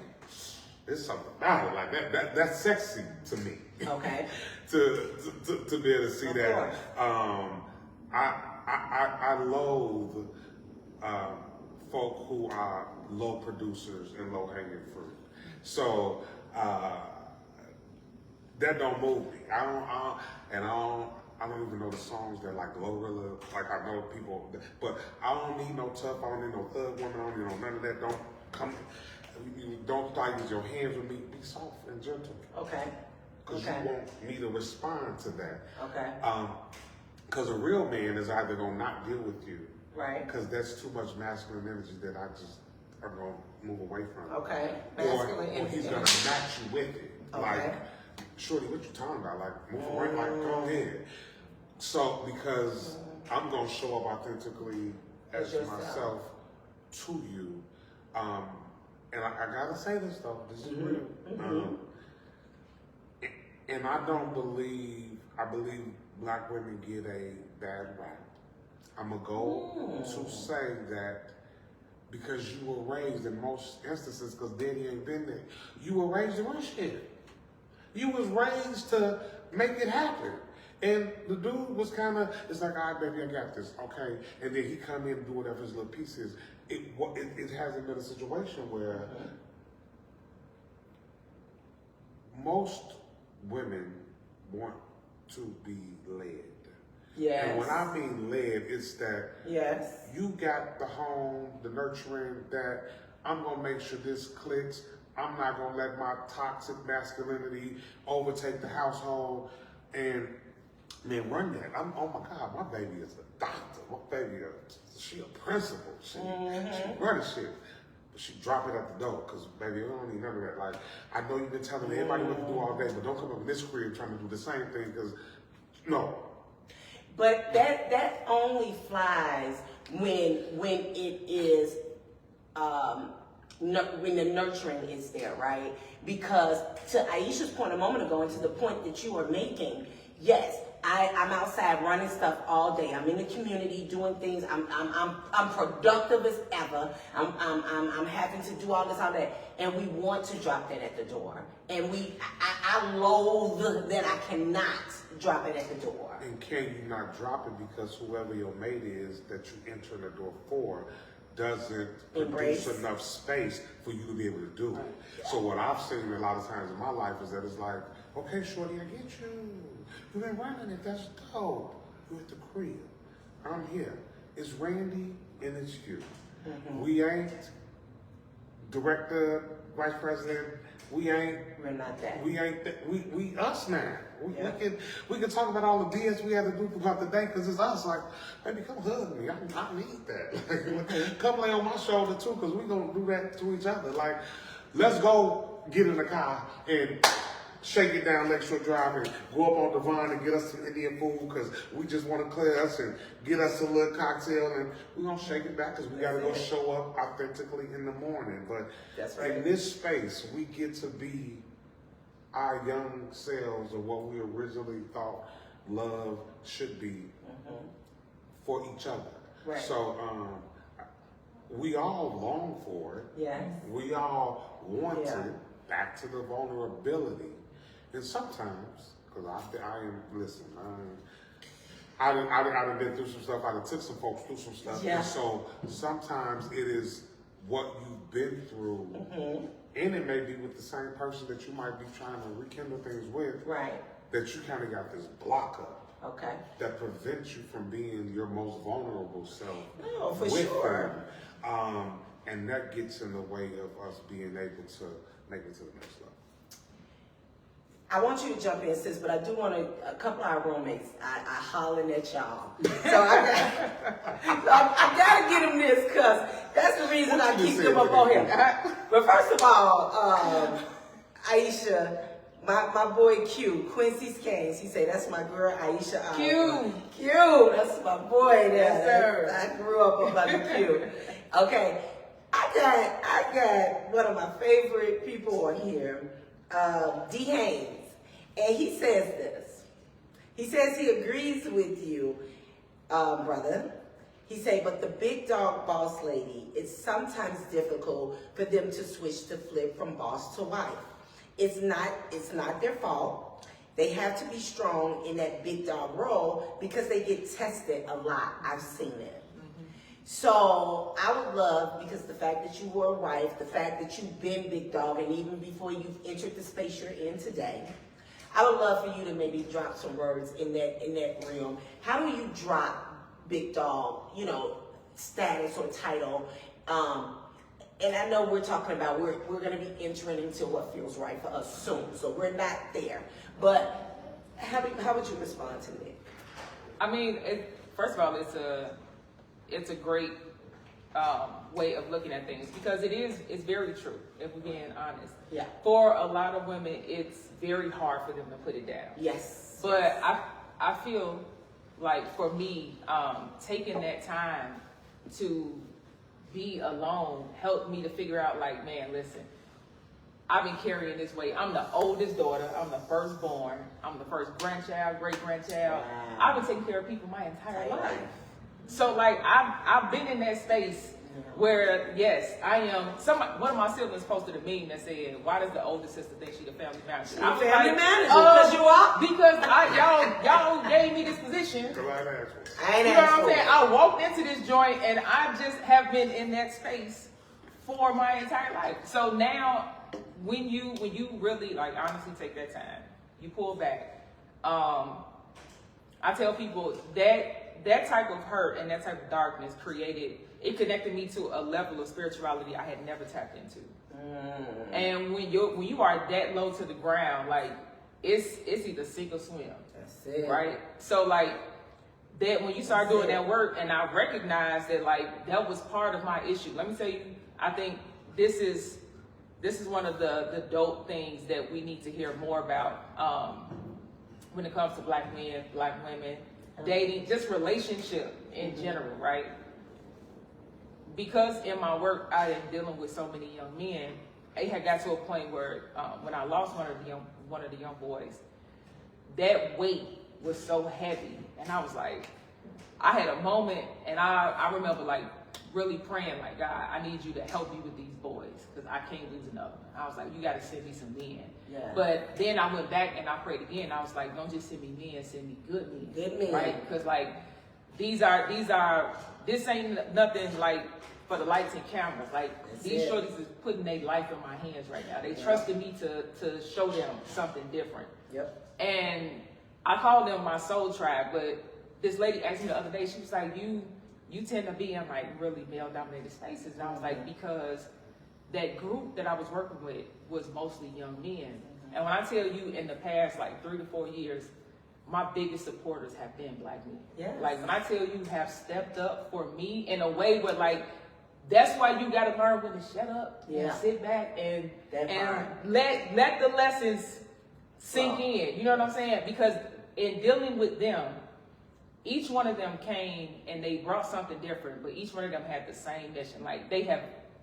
there's something about it. Like that's sexy to me. Okay. to be able to see Of that. course. I loathe folk who are low producers and low hanging fruit. So that don't move me. I don't even know the songs that like Glorilla. Like I know people, but I don't need no tough. I don't need no thug woman. I don't need no none of that. Don't come. You don't try to use your hands with me. Be soft and gentle. Okay. Because Okay. you want me to respond to that. Okay. Because a real man is either gonna not deal with you, Right. because that's too much masculine energy that I just am gonna move away from. Okay. Or Masculine he's energy. gonna match you with it. Okay. Like, shorty, what you talking about? Like, move away, like, go ahead. So, because I'm gonna show up authentically as Yourself. myself to you. And I gotta say this though, this is real. And I believe black women get a bad rap. I'm gonna go to say that because you were raised in most instances, because daddy ain't been there, you were raised to run shit. You was raised to make it happen. And the dude was kind of, it's like, all right, baby, I got this, okay? And then he come in and do whatever his little piece is. It hasn't been a situation where most women want to be led. Yes. And when I mean led, it's that Yes. you got the home, the nurturing, that I'm gonna make sure this clicks. I'm not gonna let my toxic masculinity overtake the household and then run that. Oh my God, my baby is a doctor. My baby, she a principal. She running shit. But she drop it at the door, because baby, I don't need none of that. Like, I know you've been telling everybody what to do all day, but don't come up in this crib trying to do the same thing, because no. But that only flies when it is when the nurturing is there, right? Because to Aisha's point a moment ago, and to the point that you are making, yes, I'm outside running stuff all day. I'm in the community doing things. I'm productive as ever. I'm having to do all this, all that, and we want to drop that at the door. And I loathe that I cannot drop it at the door. And can you not drop it because whoever your mate is that you enter the door for doesn't Embrace. produce enough space for you to be able to do it? So what I've seen a lot of times in my life is that it's like, okay, shorty, I get you. You've been running it. That's dope. You're at the crib. I'm here. It's Randy and it's you. We ain't director, vice president. We ain't. We're not that. We ain't. We us now. We can talk about all the BS we had to do throughout the day, because it's us. Like, baby, come hug me. I need that. Like, come lay on my shoulder too, because we gonna do that to each other. Like, let's go get in the car and shake it down Lakeshore Drive and go up on Devon and get us some Indian food, because we just want to clear us and get us a little cocktail, and we're going to shake it back because we got to go show up authentically in the morning. But That's right. in this space, we get to be our young selves of what we originally thought love should be for each other. Right. So we all long for it. Yes. We all want Yeah. it. Back to the vulnerability. And sometimes, because I am, listen, I done been through some stuff. I done took some folks through some stuff. Yeah. And so sometimes it is what you've been through, and it may be with the same person that you might be trying to rekindle things with, Right. that you kind of got this block up Okay. that prevents you from being your most vulnerable self. No, for with sure. them. And that gets in the way of us being able to make it to the next level. I want you to jump in, sis, but I do want a couple of our roommates. I hollering at y'all. So I gotta get them this because that's the reason What I you keep just them said, up on Nikki? here. But first of all, Aisha, my boy Q, Quincy Scanes, he say that's my girl Aisha. Q, that's my boy there. Yes, sir. I grew up under Q. Okay, I got one of my favorite people on here, D. Haynes. And he says this. He says he agrees with you, brother. He say, but the big dog boss lady, it's sometimes difficult for them to switch to flip from boss to wife. It's not their fault. They have to be strong in that big dog role because they get tested a lot. I've seen it. So I would love, because the fact that you were a wife, the fact that you've been big dog, and even before you've entered the space you're in today, I would love for you to maybe drop some words in that realm. How do you drop big dog, status or title? And I know we're talking about we're going to be entering into what feels right for us soon, so we're not there. But how would you respond to that? I mean, first of all, it's a great way of looking at things because it's very true, if we're being honest. Yeah. For a lot of women, it's very hard for them to put it down. Yes. But I feel like for me, taking that time to be alone helped me to figure out, like, man, listen, I've been carrying this weight. I'm the oldest daughter. I'm the firstborn. I'm the first grandchild, great-grandchild. Wow. I've been taking care of people my entire life. So, like, I've been in that space where, yes, I am. One of my siblings posted a meme that said, "Why does the older sister think she the family manager?" I'm family manager because you are. Because y'all gave me this position. Because I ain't asked for it. I ain't You know what asked I'm for saying? it. I walked into this joint and I just have been in that space for my entire life. So now, when you really, like, honestly take that time, you pull back. I tell people that type of hurt and that type of darkness connected me to a level of spirituality I had never tapped into. And when you are that low to the ground, like, it's either sink or swim. That's it. Right? So, like, that when you start doing that work, and I recognize that, like, that was part of my issue. Let me tell you, I think this is one of the dope things that we need to hear more about when it comes to black men, black women, dating, just relationship in general, right? Because in my work, I am dealing with so many young men. It had got to a point where when I lost one of the young boys, that weight was so heavy, and I was like, I had a moment, and I remember, like, really praying, like, God, I need you to help me with these boys because I can't lose another one. I was like, you got to send me some men. Yeah. But then I went back and I prayed again. I was like, don't just send me men, send me good men. Good men. Right? Because, like, this ain't nothing like for the lights and cameras. Like, That's these it. shorties is putting their life in my hands right now. They trusted me to show them something different. Yep. And I call them my soul tribe, but this lady asked me the other day, she was like, you tend to be in, like, really male-dominated spaces. And I was like, because that group that I was working with was mostly young men. And when I tell you, in the past, like, 3 to 4 years, my biggest supporters have been black men. Yes. Like, when I tell you have stepped up for me in a way where, like, that's why you got to learn when to shut up and sit back and let the lessons sink in. You know what I'm saying? Because in dealing with them, each one of them came and they brought something different, but each one of them had the same mission. Like, they have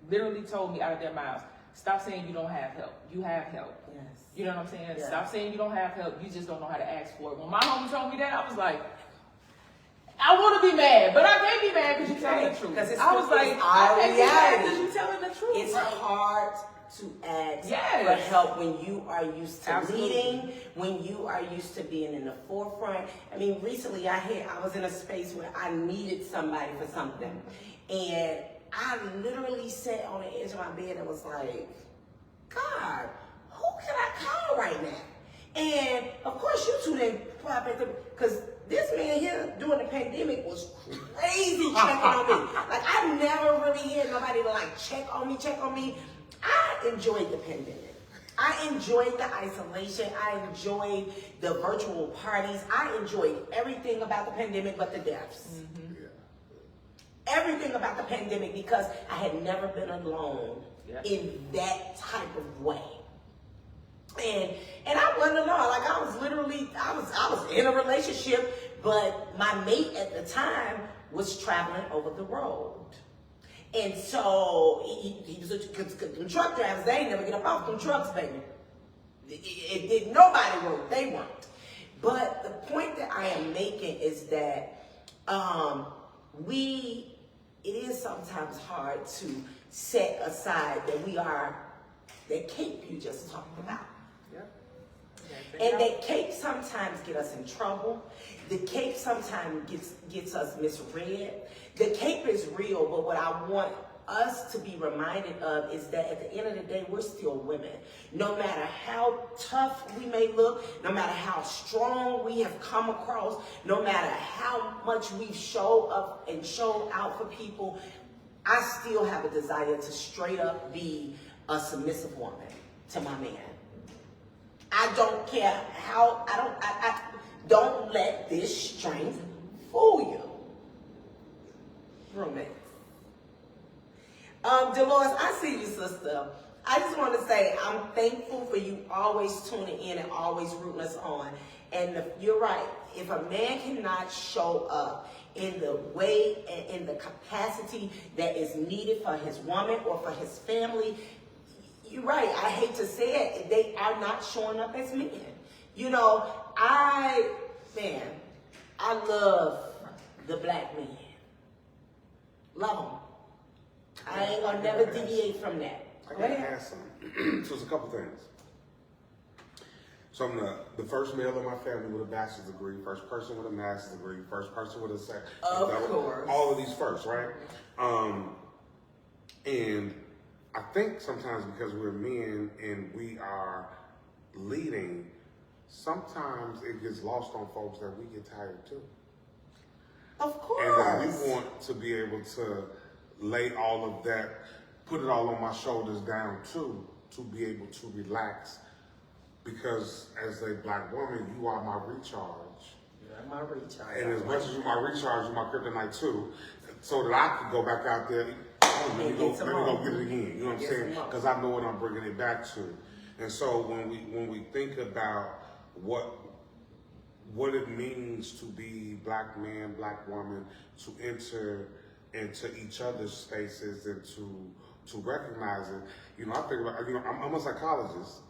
literally told me out of their mouths, stop saying you don't have help. You have help. Yes. You know what I'm saying? Yeah. Stop saying you don't have help. You just don't know how to ask for it. When my homie told me that, I was like, I want to be mad, but I can't be mad because you're telling the truth. I was like, I can't be mad because you're telling the truth. It's hard to ask Yes. for help when you are used to Absolutely. leading, when you are used to being in the forefront. I mean, recently I was in a space where I needed somebody for something, and I literally sat on the edge of my bed and was like, God, who can I call right now? And of course, you two didn't pop at the, because this man here during the pandemic was crazy checking on me. Like, I never really had nobody to like check on me. I enjoyed the pandemic. I enjoyed the isolation. I enjoyed the virtual parties. I enjoyed everything about the pandemic but the deaths. Yeah. Everything about the pandemic, because I had never been alone Yeah. in that type of way. And I wasn't alone. Like, I was literally, I was in a relationship, but my mate at the time was traveling over the road. And so he was because them truck drivers, they ain't never get up off them trucks, baby. Nobody wrote, they weren't. But the point that I am making is that it is sometimes hard to set aside that we are that cape you just talked about. And that cape sometimes get us in trouble. The cape sometimes gets us misread. The cape is real, but what I want us to be reminded of is that at the end of the day, we're still women. No matter how tough we may look, no matter how strong we have come across, no matter how much we've showed up and showed out for people, I still have a desire to straight up be a submissive woman to my man. I don't care how, I don't let this strength fool you. Roommate. Dolores, I see you, sister. I just want to say I'm thankful for you always tuning in and always rooting us on. And you're right. If a man cannot show up in the way and in the capacity that is needed for his woman or for his family, you're right. I hate to say it. They are not showing up as men. You know, I love the black man. Love him. I ain't gonna never deviate from that. I gotta ask something. So it's a couple things. So I'm the first male in my family with a bachelor's degree, first person with a master's degree, first person with a second. Of course. All of these first, right? And I think sometimes because we're men and we are leading, sometimes it gets lost on folks that we get tired too. Of course. And that we want to be able to lay all of that, put it all on my shoulders down too, to be able to relax. Because as a black woman, you are my recharge. You're my recharge. And as much as you're my recharge, you're my kryptonite too. So that I can go back out there, let me go get it again. You know what I'm saying? Because I know what I'm bringing it back to. And so when we think about what it means to be black man, black woman, to enter into each other's spaces and to recognize it, you know, I think about, you know, I'm a psychologist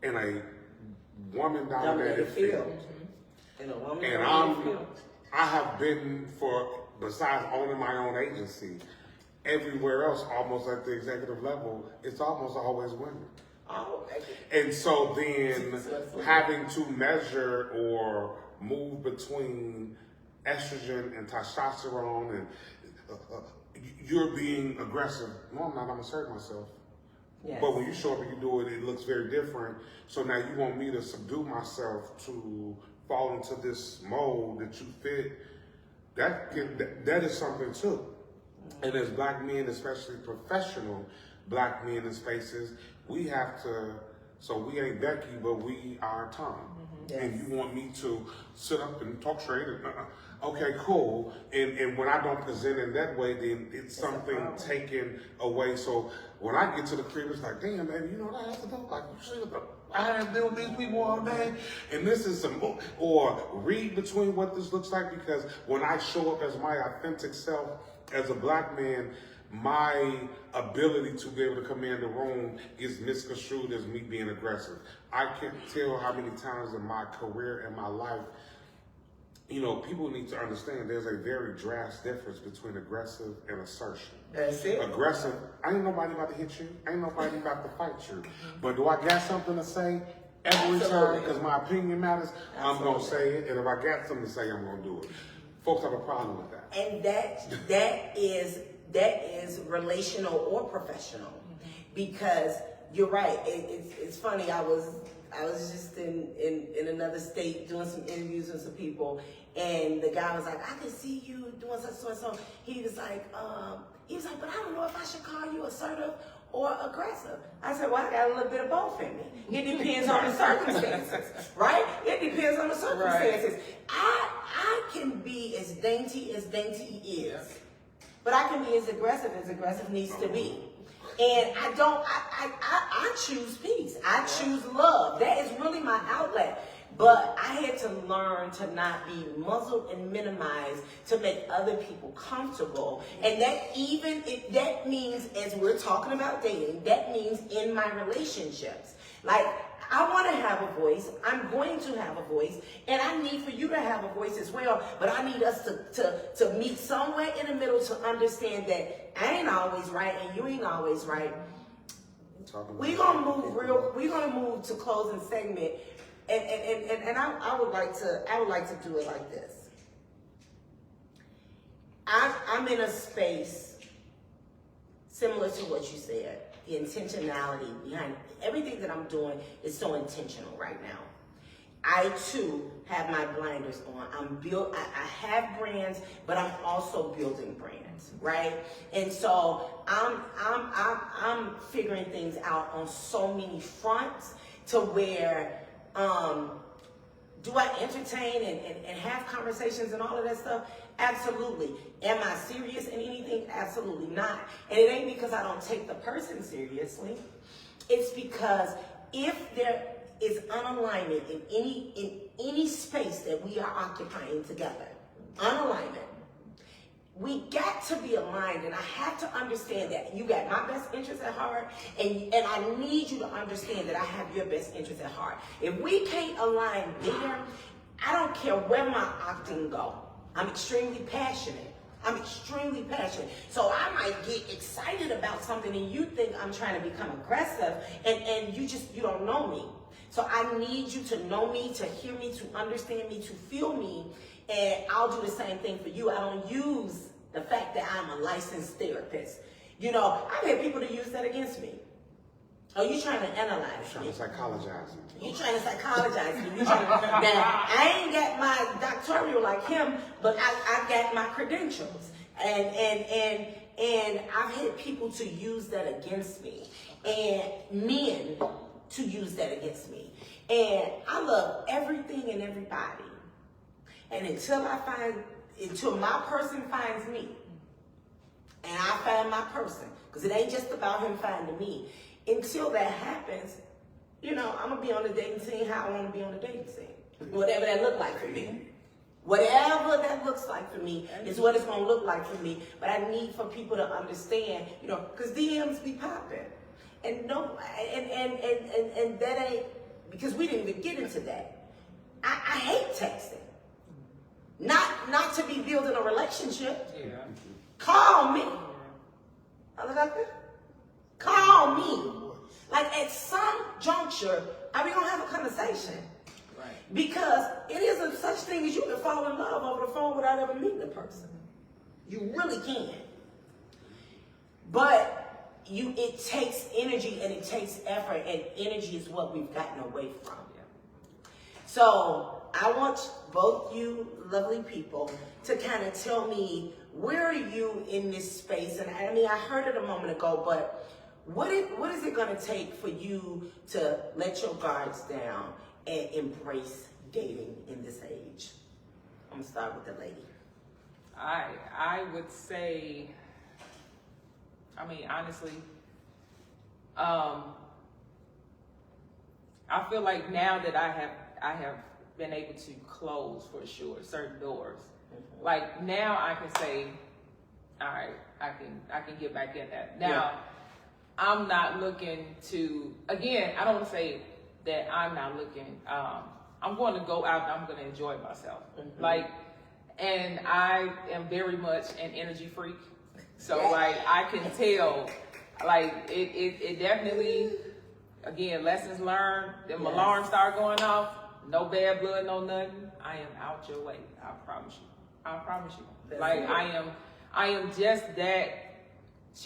in a woman-dominated field. In a woman And I have been besides owning my own agency, everywhere else, almost at the executive level, it's almost always women. Oh, and so then having to measure or move between estrogen and testosterone and you're being aggressive. No, I'm not. I'm asserting myself. Yes. But when you show up and you do it, it looks very different. So now you want me to subdue myself to fall into this mold that you fit. That is something too. And as black men, especially professional black men in spaces, we have to, so we ain't Becky, but we are Tom. Yes. And you want me to sit up and talk straight and, okay, cool. And when I don't present in that way, then it's something taken away. So when I get to the crib, it's like, damn, baby, you know what I have to do? Like, you see, I have to deal with these people all day. And this is or read between what this looks like, because when I show up as my authentic self as a black man, my ability to be able to command the room is misconstrued as me being aggressive. I can't tell how many times in my career and my life, you know, people need to understand there's a very drastic difference between aggressive and assertion. That's it. Aggressive, ain't nobody about to hit you. Ain't nobody about to fight you. But do I got something to say every time? Because my opinion matters. I'm going to say it. And if I got something to say, I'm going to do it. Folks have a problem with that. And that is relational or professional, because you're right. It's funny. I was just in another state doing some interviews with some people, and the guy was like, I can see you doing so and so. He was like, but I don't know if I should call you assertive or aggressive. I said, well, I got a little bit of both in me. It depends on the circumstances, right? It depends on the circumstances. Right. I can be as dainty is, but I can be as aggressive needs to be. And I choose peace. I choose love. That is really my outlet. But I had to learn to not be muzzled and minimized to make other people comfortable. And that means, as we're talking about dating, that means in my relationships. Like, I want to have a voice. I'm going to have a voice. And I need for you to have a voice as well. But I need us to meet somewhere in the middle to understand that I ain't always right and you ain't always right. We're gonna move to closing segment. And I would like to do it like this. I'm in a space similar to what you said. The intentionality behind everything that I'm doing is so intentional right now. I too have my blinders on. I have brands, but I'm also building brands, right? And so I'm figuring things out on so many fronts to where do I entertain and have conversations and all of that stuff? Absolutely. Am I serious in anything? Absolutely not. And it ain't because I don't take the person seriously. It's because if there is unalignment in any space that we are occupying together, unalignment, we got to be aligned, and I have to understand that you got my best interest at heart, and I need you to understand that I have your best interest at heart. If we can't align there, I don't care where my octane go. I'm extremely passionate. So I might get excited about something and you think I'm trying to become aggressive, and you don't know me. So I need you to know me, to hear me, to understand me, to feel me, and I'll do the same thing for you. I don't use the fact that I'm a licensed therapist. You know, I've had people to use that against me. Oh, you trying to analyze me? Trying to psychologize me. You trying to psychologize me. Now, I ain't got my doctoral like him, but I got my credentials. And I've had people to use that against me. And men to use that against me. And I love everything and everybody. And until my person finds me, and I find my person, because it ain't just about him finding me. Until that happens, I'm going to be on the dating scene how I want to be on the dating scene. Whatever that look like for me. Whatever that looks like for me is what it's going to look like for me. But I need for people to understand, because DMs be popping. And and that ain't, because we didn't even get into that. I hate texting. Not to be building a relationship. Yeah. Call me. Call me. Like at some juncture, we gonna have a conversation. Right. Because it isn't such thing as you can fall in love over the phone without ever meeting the person. You really can. But it takes energy and it takes effort, and energy is what we've gotten away from. So I want both you lovely people to kind of tell me, where are you in this space? And I heard it a moment ago, but what is it going to take for you to let your guards down and embrace dating in this age? I'm going to start with the lady. I would say, honestly, I feel like now that I have been able to close, for sure, certain doors. Mm-hmm. Like now I can say, all right, I can get back in that. Now, yeah. I'm not looking to, again, I don't say that I'm not looking, I'm going to go out and I'm going to enjoy myself. Mm-hmm. And I am very much an energy freak. So I can tell, it definitely, again, lessons learned, them alarms start going off, no bad blood, no nothing. I am out your way. I promise you. That's I am just that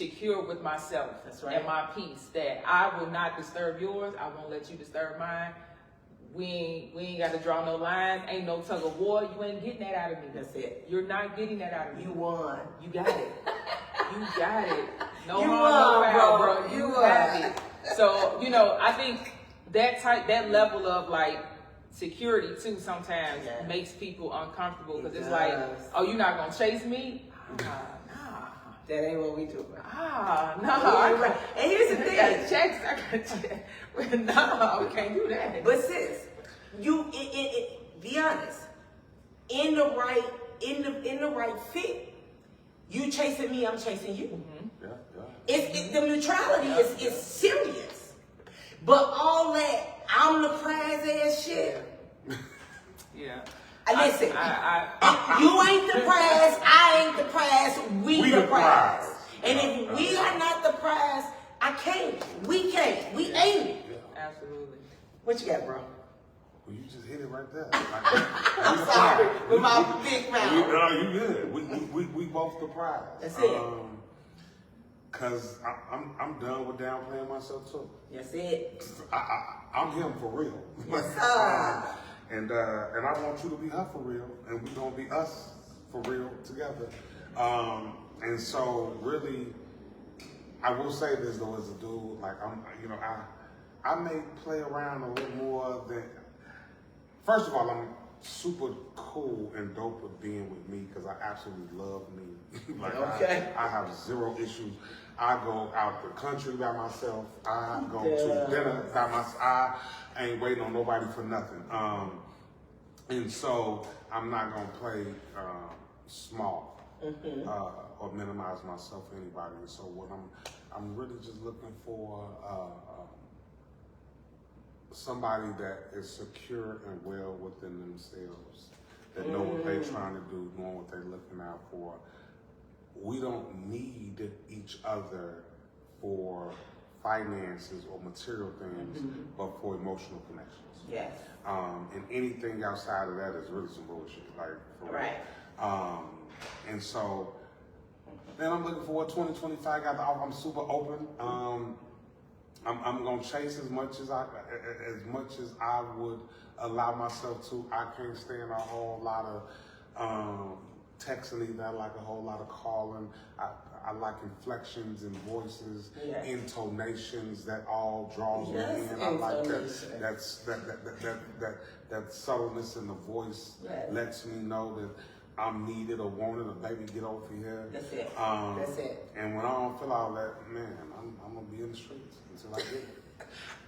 secure with myself That's right. and my peace that I will not disturb yours. I won't let you disturb mine. We ain't got to draw no lines. Ain't no tug of war. You ain't getting that out of me. That's it. You're not getting that out of me. You won. You got it. You got it. No You harm, no won, foul, bro. bro. You You won. have it. So, I think that level of like security too sometimes Yeah. makes people uncomfortable because It it's like, does. oh, you're not gonna chase me? That ain't what we do. No. And here's the I got thing. checks. I got checks. No, we can't do that. But sis, you be honest. In the right fit, you chasing me, I'm chasing you. Yeah. The neutrality is serious. But all that I'm the prize ass shit. Yeah. Listen, I you ain't the prize, I ain't the prize, we the prize. And if we are not the prize, I can't. We can't. We ain't. absolutely. What you got, bro? Well, you just hit it right there. I'm sorry with my big mouth. You good. We both the prize. That's it. Cause I'm done with downplaying myself too. That's it. I'm him for real. Yes, sir. And I want you to be her for real, and we gonna be us for real together. And so really, I will say this though, as a dude, like I may play around a little more than. First of all, I'm super cool and dope with being with me because I absolutely love me. Like Okay. I have zero issues. I go out the country by myself. I go to dinner by myself. I ain't waiting on nobody for nothing. And so I'm not gonna play small or minimize myself for anybody. And so what I'm really just looking for somebody that is secure and well within themselves, that know what they're trying to do, knowing what they're looking out for. We don't need each other for finances or material things, but for emotional connections. Yes. And anything outside of that is really some bullshit, like for real. Right. And so, then I'm looking for what 2025 got. I'm super open. I'm gonna chase as much as I would allow myself to. I can't stand a whole lot of texting either. I like a whole lot of calling. I like inflections and voices, Yes. intonations that all draws Yes, me in. I like intonation. that subtleness in the voice Yes. lets me know that I'm needed or wanted, or baby, get over here. That's it. That's it. And when I don't feel all that, man, I'm gonna be in the streets until I get it.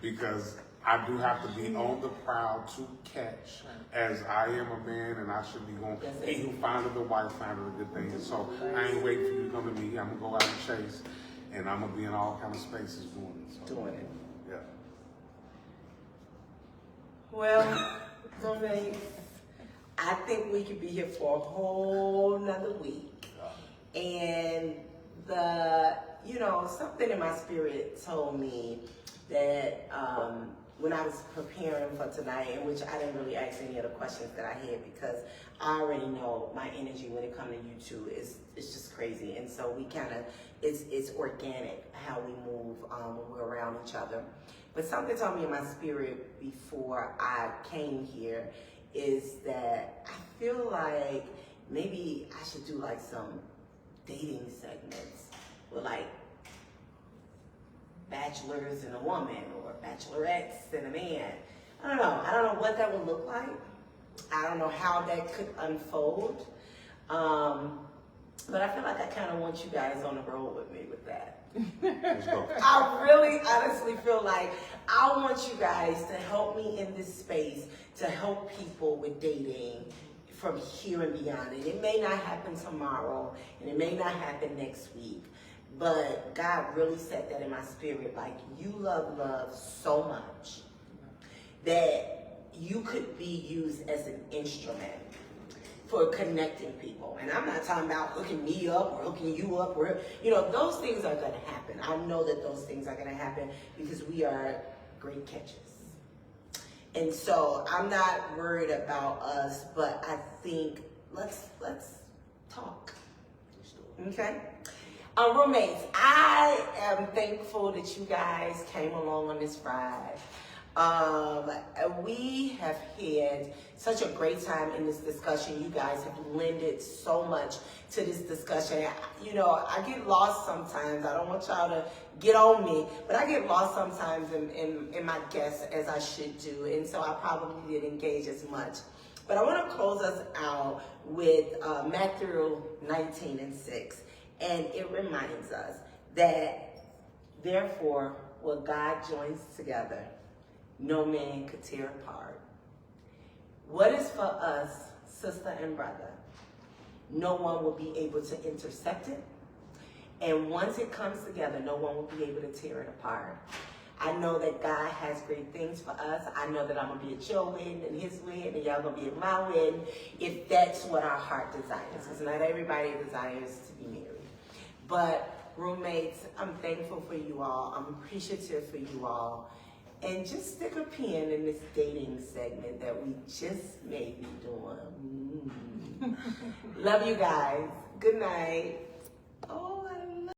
Because I do have to be on the prowl to catch, as I am a man, and I should be going. That's He it. who findeth a wife findeth a good thing. And so I ain't waiting for you to come to me. I'm gonna go out and chase, and I'm gonna be in all kind of spaces doing it. So, Doing it. yeah. Well, Romaine, I think we could be here for a whole nother week. And something in my spirit told me that when I was preparing for tonight, in which I didn't really ask any of the questions that I had because I already know my energy when it comes to you two is just crazy. And so we kind of, it's organic how we move when we're around each other. But something told me in my spirit before I came here is that I feel like maybe I should do like some dating segments with like bachelors and a woman or bachelorettes and a man. I don't know what that would look like. I don't know how that could unfold. But I feel like I kind of want you guys on the road with me with that. Let's go. I really honestly feel like I want you guys to help me in this space to help people with dating from here and beyond. And it may not happen tomorrow and it may not happen next week, but God really set that in my spirit. Like, you love love so much that you could be used as an instrument for connecting people. And I'm not talking about hooking me up or hooking you up or, those things are gonna happen. I know that those things are gonna happen because we are great catches. And so I'm not worried about us, but I think let's talk. Okay? Roommates, I am thankful that you guys came along on this ride. We have had such a great time in this discussion. You guys have lended so much to this discussion. You know, I get lost sometimes. I don't want y'all to get on me, but I get lost sometimes in my guests, as I should do, and so I probably didn't engage as much. But I want to close us out with Matthew 19:6. And it reminds us that, therefore, what God joins together, no man could tear apart. What is for us, sister and brother, no one will be able to intercept it. And once it comes together, no one will be able to tear it apart. I know that God has great things for us. I know that I'm going to be at your wedding and his wedding, and y'all going to be at my wedding, if that's what our heart desires. Because not everybody desires to be married. But roommates, I'm thankful for you all. I'm appreciative for you all. And just stick a pin in this dating segment that we just may be doing. Love you guys. Good night. Oh.